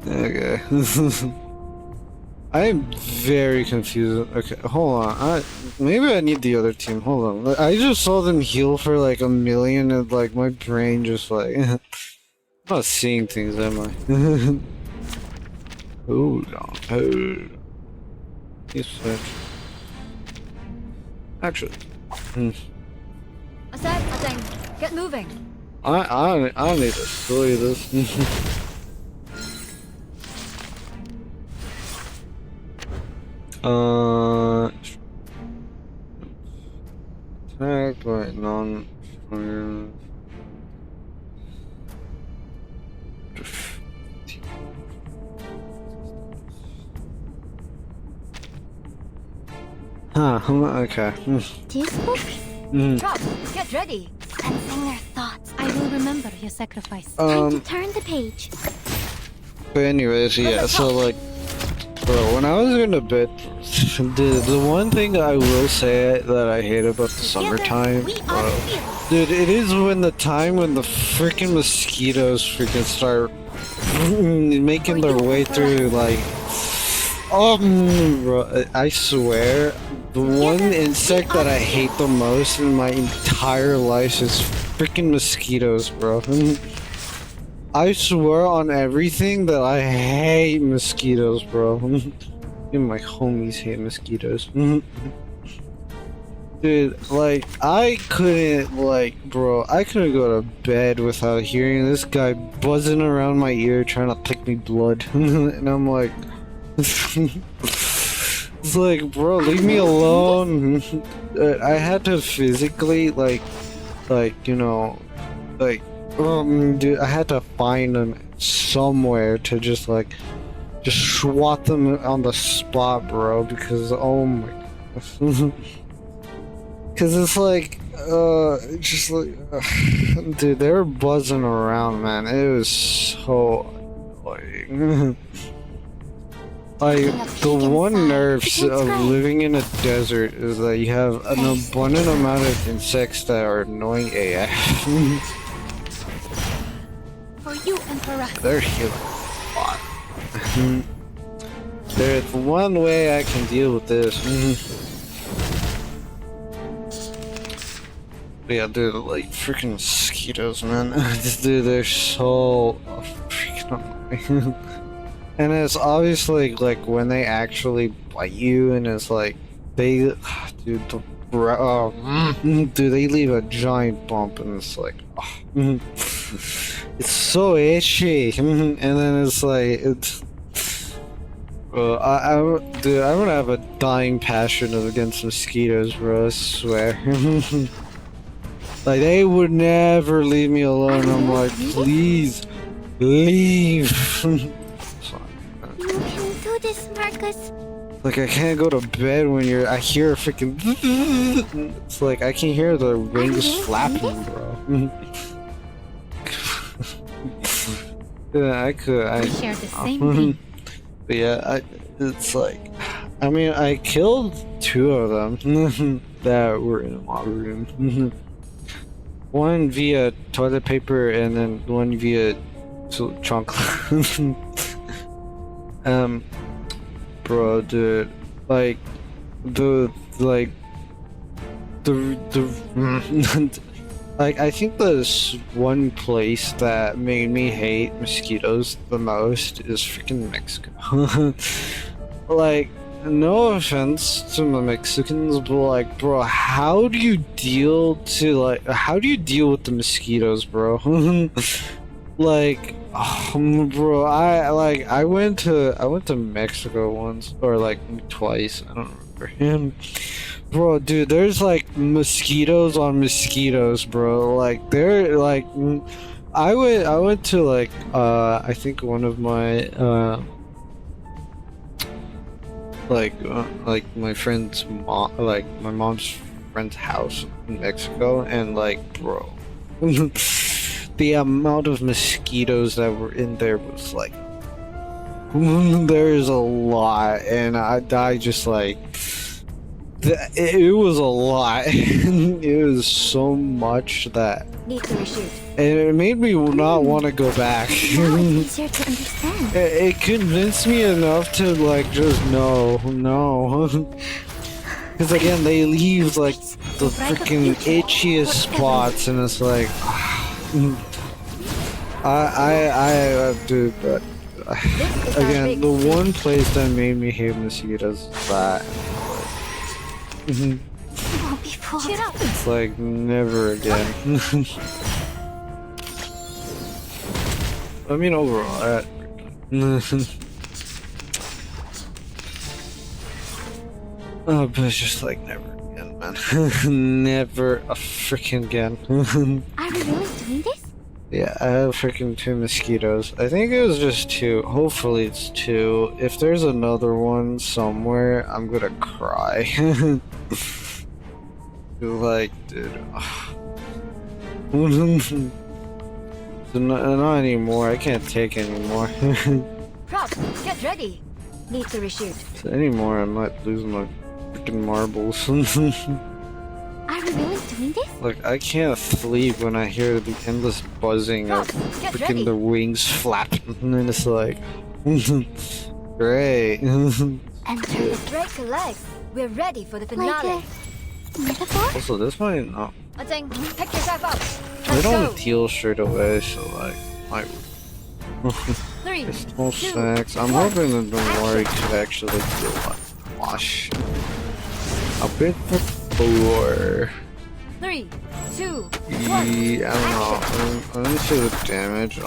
A: Okay. I am very confused. Okay, hold on. Maybe I need the other team. Hold on. I just saw them heal for like 1,000,000 and like my brain just like... I'm not seeing things, am I? Hold on. Hold on. Yes, actually.
C: Ascend. Get moving.
A: I need to destroy this. Attack by non-fire. Okay.
B: Disco?
C: Drop. Get ready.
B: and sing their thoughts.
C: I will remember your sacrifice.
B: Time to turn the page.
A: But anyways, yeah, so like, bro, when I was going to bed, the one thing I will say that I hate about the summertime, bro, dude, it is when the freaking mosquitoes freaking start making their way through, like, bro, I swear, the one insect that I hate the most in my entire life is freaking mosquitoes, bro. I swear on everything that I hate mosquitoes, bro. Even my homies hate mosquitoes. Dude, like, I couldn't go to bed without hearing this guy buzzing around my ear trying to pick me blood. And I'm like, it's like, bro, leave me alone. I had to physically, dude, I had to find them somewhere to just swat them on the spot, bro, because, oh my goodness. Because it's like, dude, they were buzzing around, man. It was so annoying. Like, the one nerfs of living in a desert is that you have an abundant amount of insects that are annoying AF.
C: For you and for us.
A: They're healing a lot. There's one way I can deal with this. Yeah, dude, like, freaking mosquitoes, man. Dude, they're so freaking annoying. And it's obviously, like, when they actually bite you, and it's like, dude, they leave a giant bump, and it's like, it's so itchy. And then it's like, dude, I'm gonna have a dying passion against mosquitoes, bro, I swear. Like, they would never leave me alone. I'm like, please, leave.
B: You can do this, Marcus.
A: Like, I can't go to bed when I hear a freaking. It's like, I can hear the wings flapping, bro. Yeah,
C: We share the same thing.
A: But yeah, it's like, I mean, I killed 2 of them that were in my room. One via toilet paper and then one via chocolate. Bro, dude, like, like, I think there's one place that made me hate mosquitoes the most is freaking Mexico. Like, no offense to the Mexicans, but like, bro, how do you deal with the mosquitoes, bro? Like, bro, I went to Mexico once, or like twice, I don't remember. Bro, dude, there's like mosquitoes on mosquitoes, bro. Like, they're like, I went to like, I think one of my like my friend's mom, like my mom's friend's house in Mexico, and like, bro, the amount of mosquitoes that were in there was like, there's a lot, and I just like, it was a lot. It was so much that
E: Need to reshoot.
A: and it made me not want to go back.
B: Now it's easier to understand.
A: It convinced me enough to like just no. Because again, they leave like the freaking itchiest spots, and it's like, I do, but again, the one place that made me hate mosquitoes is that.
B: You won't be fooled.
C: Cheer up.
A: It's like never again. I mean, overall, oh, but it's just like never again, man. Never a freaking again.
B: Are we really doing this?
A: Yeah, I have freaking 2 mosquitoes. I think it was just 2. Hopefully it's 2. If there's another one somewhere, I'm gonna cry. Like, dude. So not anymore. I can't take anymore.
E: Prop, get ready. Need to reshoot.
A: So anymore, I might lose my freaking marbles.
B: Are we really doing this?
A: Like, I can't sleep when I hear the endless buzzing of
E: Get
A: freaking
E: ready.
A: the wings flapping, and then it's like, great.
B: Enter the
E: Break a leg. We're ready for the
B: like
E: finale.
B: a metaphor?
A: Also, this might not.
E: Ateng, pick yourself up.
A: They
E: Let's
A: don't
E: go.
A: heal straight away, so like, I.
E: 3,
A: Pistol
E: 2,
A: snacks. I'm
E: 1.
A: hoping that the Mori could actually heal like wash a bit before.
E: 3, 2, 1.
A: I don't know. Let me see the damage.
E: 3,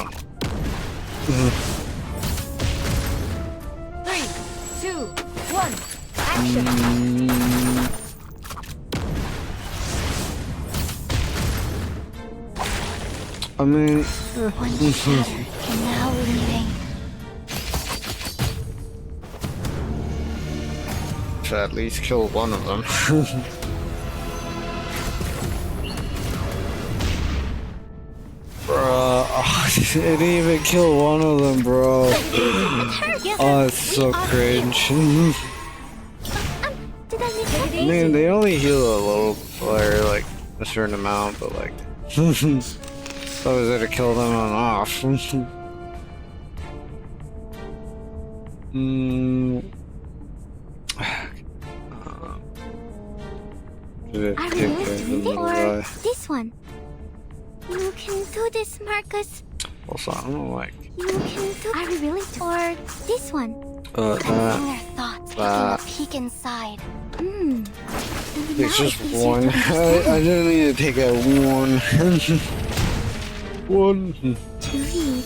E: 2, 1. Action.
A: I mean,
B: One shatter can now leaving.
A: should at least kill one of them. Bro, oh, I didn't even kill one of them, bro. Oh, it's so cringe.
B: Did I miss
A: I mean, they only heal a little player, like a certain amount, but like, I was there to kill them on off.
B: Are we really doing this? Or this one? You can do this, Marcus.
A: Also, I don't know, like,
B: You can do. Are we really or this one?
A: that.
B: Sensing their thoughts, taking a peek inside. Hmm. And
A: It's
B: now
A: just
B: easier
A: one.
B: to understand.
A: I didn't need to take out one. One.
B: To read.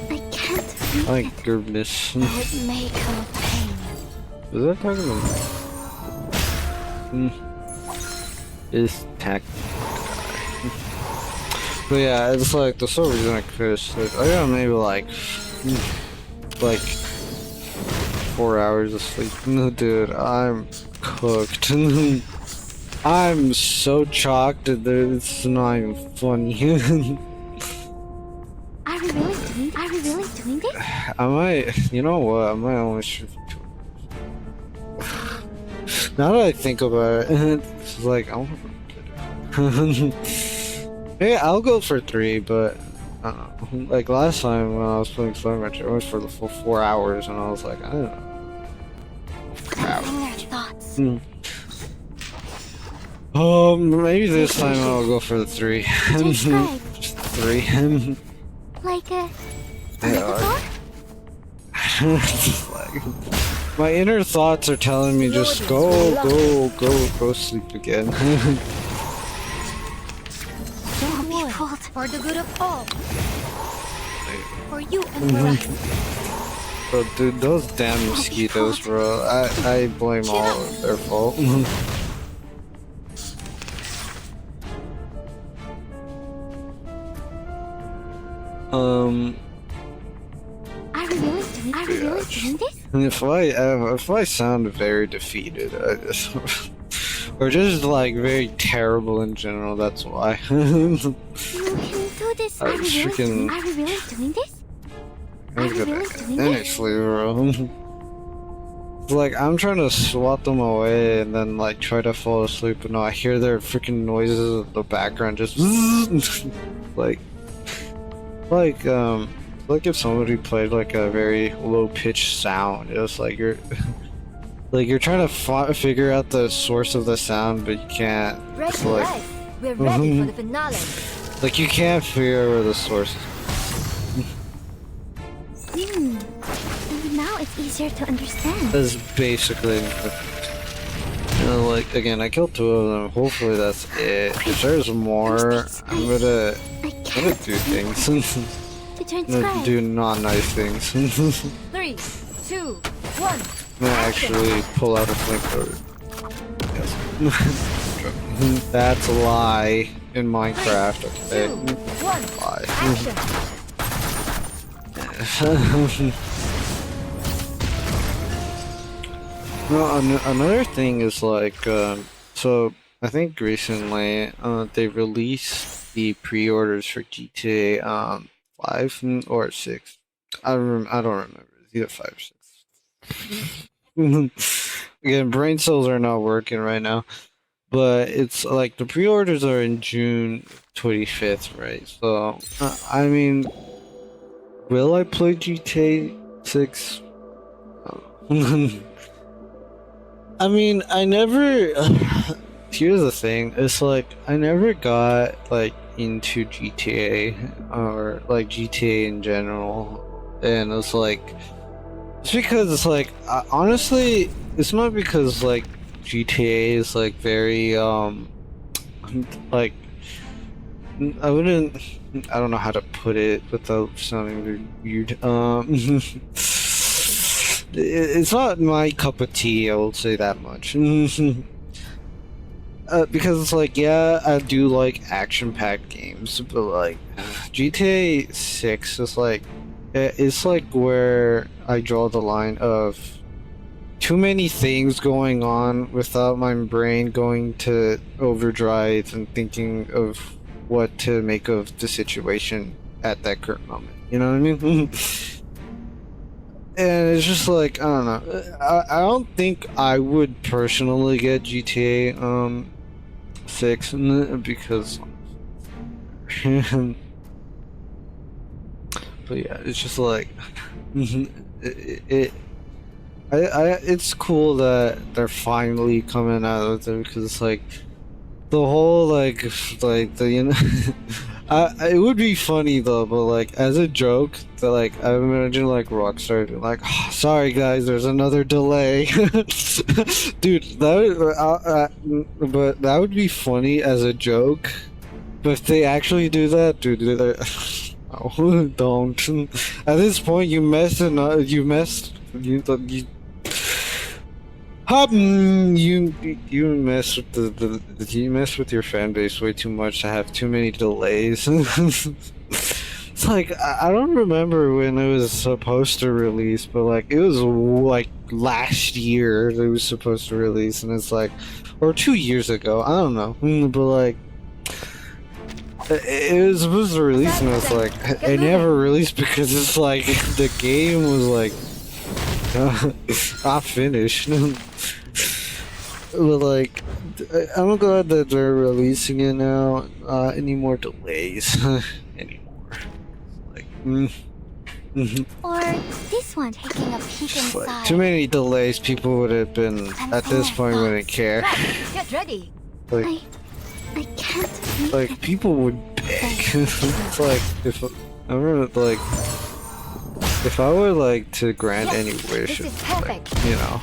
B: I can't read
A: My
B: it.
A: goodness.
B: Though it may come with pain.
A: Is that talking about? Is tack. But yeah, it's like the sole reason I cursed. Like, I got maybe like 4 hours of sleep. No, dude, I'm cooked. I'm so chalked that it's not even funny.
B: Are we really doing? Are we really doing this?
A: I might, you know what? I might only shoot for 2. Now that I think about it, it's like I want to. Maybe I'll go for 3, but I don't know. Like last time when I was playing Stormwatch, it was for the full 4 hours, and I was like, I don't know.
B: Sensing their thoughts.
A: Maybe this time I'll go for the 3.
B: Describe.
A: Just 3.
B: Like a
A: Yeah,
B: metaphor?
A: Just like, my inner thoughts are telling me just go sleep again.
B: Don't be fooled.
C: For the good of all. For you and for us.
A: But dude, those damn mosquitoes, bro. I blame all of their fault.
B: Are we really doing? Are we really doing this?
A: If I sound very defeated, or just like very terrible in general, that's why.
B: You can do this. Are we really
A: freaking-
B: doing? Are we really doing this?
A: I'm
B: Are we
A: gonna
B: really doing
A: finish, bro. It's like I'm trying to swat them away and then like try to fall asleep, but no, I hear their freaking noises in the background, just like if somebody played like a very low pitched sound. It's like you're like you're trying to figure out the source of the sound, but you can't.
E: Break
A: It's
E: a
A: like
E: leg. We're ready for the finale.
A: like you can't figure out where the source is.
B: Hmm. And now it's easier to understand.
A: That's basically, you know, like again, I killed 2 of them. Hopefully that's it. If there's more, I'm gonna
B: I can't
A: do things.
B: to
A: I'm gonna
B: transcribe.
A: do not nice things.
E: 3, 2, 1.
A: I'm gonna actually pull out a flamethrower. Yes. That's a lie in Minecraft.
E: 2,
A: Okay.
E: 1.
A: Lie.
E: Action.
A: No, another thing is like, so I think recently they released the pre-orders for GTA 5 or 6. I don't remember. It's either 5 or 6. Again, brain cells are not working right now. But it's like the pre-orders are in June 25th, right? So I mean, will I play GTA 6? I mean, I never. Here's the thing: it's like I never got like into GTA or like GTA in general, and it's like it's because it's like honestly, it's not because like GTA is like very like I wouldn't. I don't know how to put it without sounding weird. It's not my cup of tea, I will say that much. Because it's like, yeah, I do like action-packed games, but like GTA 6 is like, it's like where I draw the line of too many things going on without my brain going to overdrive and thinking of what to make of the situation at that current moment. You know what I mean? And it's just like, I don't know. I don't think I would personally get GTA 6 because but yeah, it's just like it's cool that they're finally coming out with it because it's like the whole like the it would be funny though, but like as a joke, that like I imagine like Rockstar being like, oh, "Sorry guys, there's another delay." Dude, but that would be funny as a joke. But if they actually do that, dude, oh, don't. At this point, you messed. You mess you mess with your fan base way too much to have too many delays. It's like I don't remember when it was supposed to release, but like it was like last year it was supposed to release, and it's like, or 2 years ago, I don't know, but like it was supposed to release, and it's like it never released because it's like the game was like not finished. But like, I'm glad that they're releasing it now. Any more delays anymore? Like,
B: Or this one. Taking a peek inside.
A: like, too many delays. People would have been at this point wouldn't care.
C: Get ready.
B: I can't.
A: Like people would beg. It's like if I remember like if I were like to grant any wish, like, you know.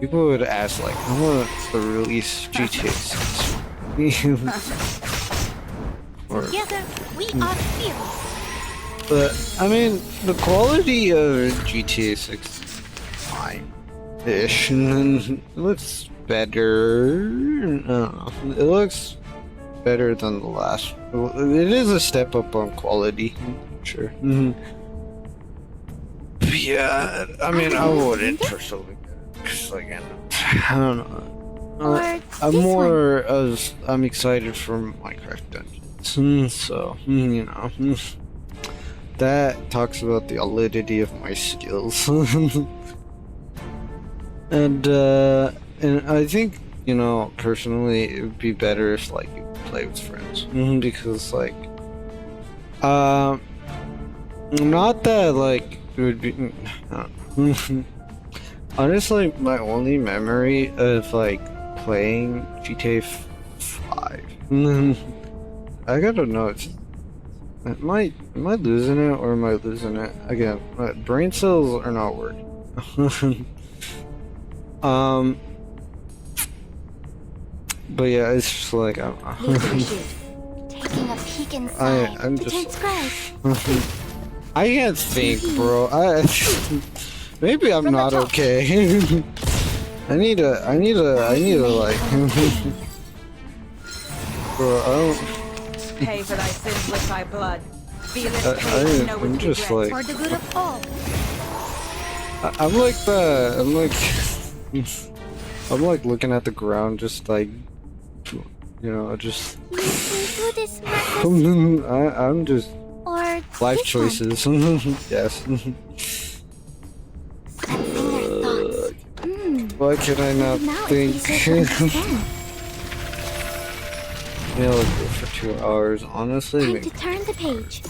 A: People would ask like, I want to release GTA 6.
C: Together we are fearless.
A: But I mean, the quality of GTA 6 is fine-ish. It looks better. I don't know. It looks better than the last. It is a step up on quality, sure. But yeah, I mean, I wouldn't personally. Cause like I don't know. I'm excited for Minecraft Dungeons, so you know that talks about the validity of my skills, and I think personally it would be better if like you play with friends, because like not that like it would be. I don't know. Honestly, my only memory of like playing GTA 5. I gotta know. Am I losing it or am I losing it again? My brain cells are not working. But yeah, it's just like
B: Taking a peek inside.
A: I'm
B: to
A: just.
B: transcribe.
A: I can't think, bro. Maybe I'm not okay. I need to like. Bro, I don't.
F: Pay for thy sins with thy blood. Feel it pain, know
A: I'm
F: with
A: just
F: regret.
A: like.
C: For the good of all.
A: I'm like that. I'm like. I'm like looking at the ground, just like you know, just
B: You can do this, Marcus.
A: I'm just
B: Or
A: life
B: this one.
A: choices. Yes.
B: Let's sing their thoughts.
A: Why can I not
B: Now
A: think?
B: it's easier to understand.
A: Yeah, let's go for 2 hours. Honestly,
B: Time to turn the page.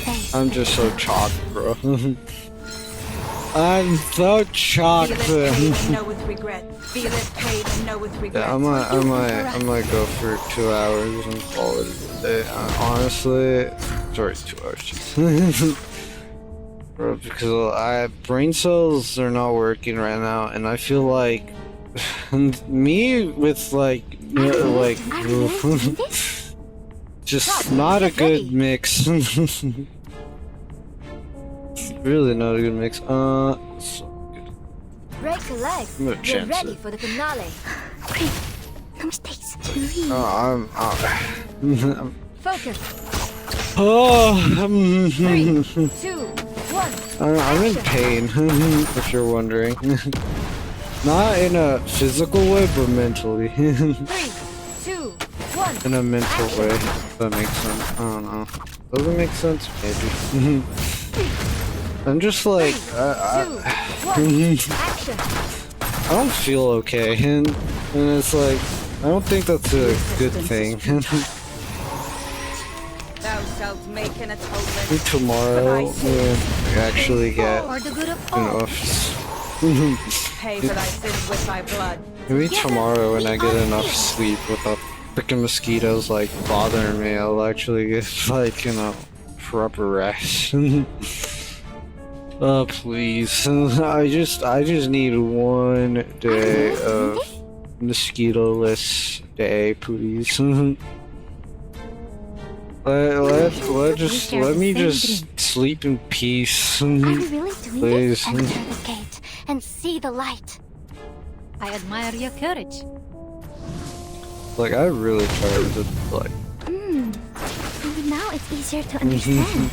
B: Face
A: I'm
B: the
A: just so
B: truth.
A: chalked, bro. I'm so chalked.
F: Feel it pain and know with regret. Feel it pain and know with regret.
A: Yeah, I might go for 2 hours and call it a day. Honestly, sorry, 2 hours. Bro, because brain cells are not working right now, and I feel like me with like
B: Are we really doing this?
A: just not a good mix. Really not a good mix. So good.
E: Break a leg.
A: I'm gonna
E: We're
A: chance
E: ready
A: it.
E: for the finale.
B: Great. No mistakes. Breathe.
A: I'm
E: Focus.
A: oh,
E: 3, 2, 1.
A: I'm in pain, if you're wondering. Not in a physical way, but mentally.
E: 3, 2, 1.
A: In a mental way, if that makes sense. I don't know. Does it make sense? Maybe. I'm just like,
E: 2, 1. Action.
A: I don't feel okay, and it's like, I don't think that's a good thing.
F: Thou shalt make an atonement.
A: Maybe tomorrow, when we actually get
C: For the good of all.
A: enough.
F: Pay for thy sins with thy blood.
A: Maybe tomorrow when I get enough sleep without freaking mosquitoes like bothering me, I'll actually get like, you know, proper rest. Oh please. I just need one day of mosquito-less day, please. Let me just sleep in peace.
B: Are we really doing
A: Please.
B: this? Enter the gate and see the light.
C: I admire your courage.
A: Like, I really tried to, like,
B: Maybe now it's easier to understand.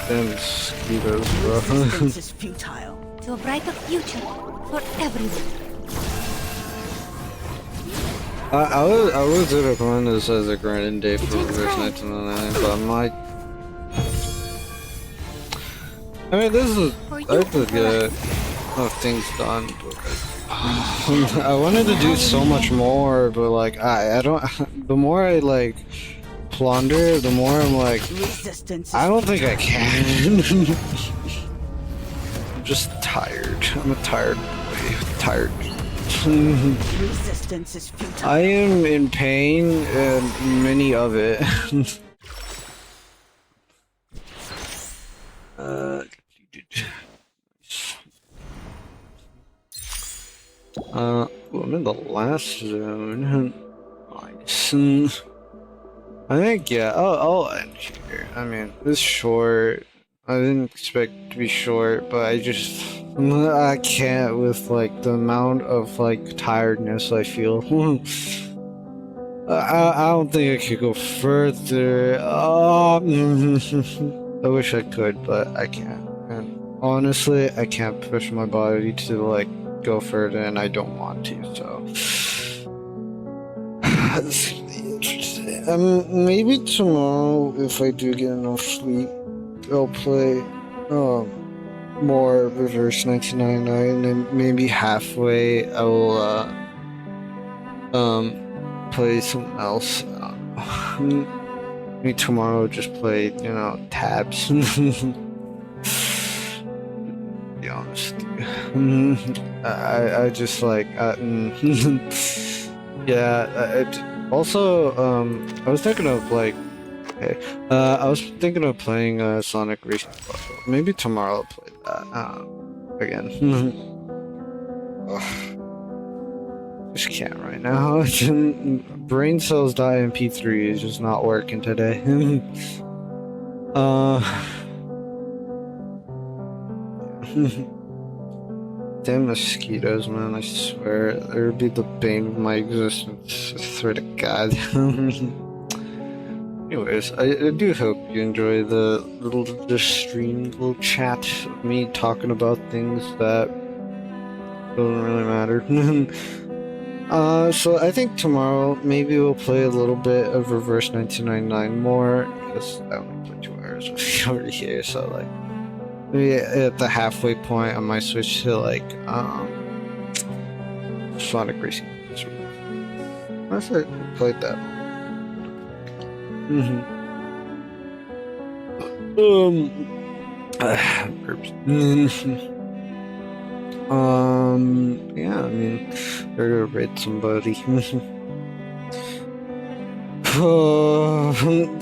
A: damn mosquitoes, bro.
F: Resistance is futile.
C: To a brighter future for everyone.
A: I was gonna plan this as a grinding day for Reverse 1999, but I'm like, I mean, I could get enough things done, but I wanted to do so much more, but like, I don't, the more I like plunder, the more I'm like,
F: Resistance is
A: I don't think I can. I'm just tired. I'm a tired boy. Tired.
F: resistance is futile.
A: I am in pain, and many of it. I'm in the last zone. Nice. I think, yeah, I'll end here. I mean, it's short. I didn't expect it to be short, but I can't with, like, the amount of, like, tiredness I feel. I don't think I could go further. I wish I could, but I can't. And honestly, I can't push my body to, like, go further, and I don't want to, so. It's gonna be interesting. Maybe tomorrow, if I do get enough sleep, I'll play more Reverse 1999, and maybe halfway I will play something else. Maybe tomorrow just play, you know, tabs. To be honest. I just like yeah. Also, I was thinking of like, okay, I was thinking of playing Sonic Racing Puzzle. Maybe tomorrow I'll play that again. Just can't right now. Brain cells die MP3 is just not working today. Damn mosquitoes, man, I swear. They would be the bane of my existence. I swear to God. Anyways, I do hope you enjoy the stream, little chat of me talking about things that don't really matter. So I think tomorrow maybe we'll play a little bit of Reverse 1999 more because I only put 2 hours over here. So like maybe at the halfway point I might switch to like Sonic Racing. I said played that. Burps. Yeah, I mean, they're gonna raid somebody.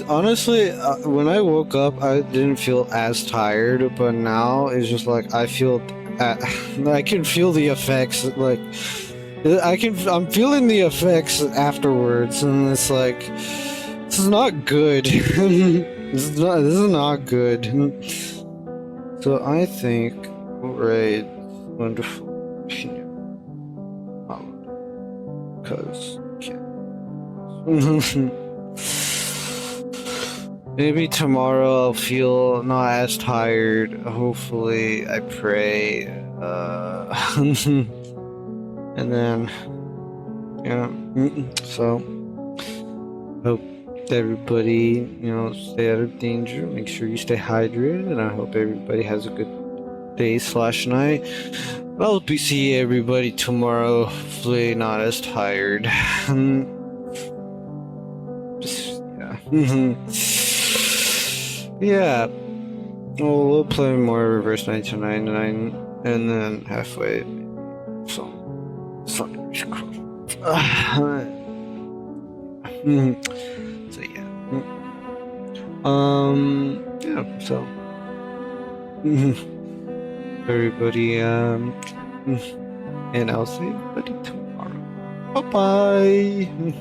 A: Honestly, when I woke up, I didn't feel as tired, but now it's just like I feel, I can feel the effects. Like, I'm feeling the effects afterwards, and it's like, this is not good. This is not good. So I think raid wonderful opinion. Because maybe tomorrow I'll feel not as tired. Hopefully, I pray. And then, yeah. So hope everybody, stay out of danger. Make sure you stay hydrated, and I hope everybody has a good day/night. I'll be seeing everybody tomorrow. Hopefully not as tired. Yeah. Well, we'll play more Reverse 1999, and then halfway some Cross. So yeah. Yeah. So. Everybody, and I'll see everybody tomorrow. Bye bye.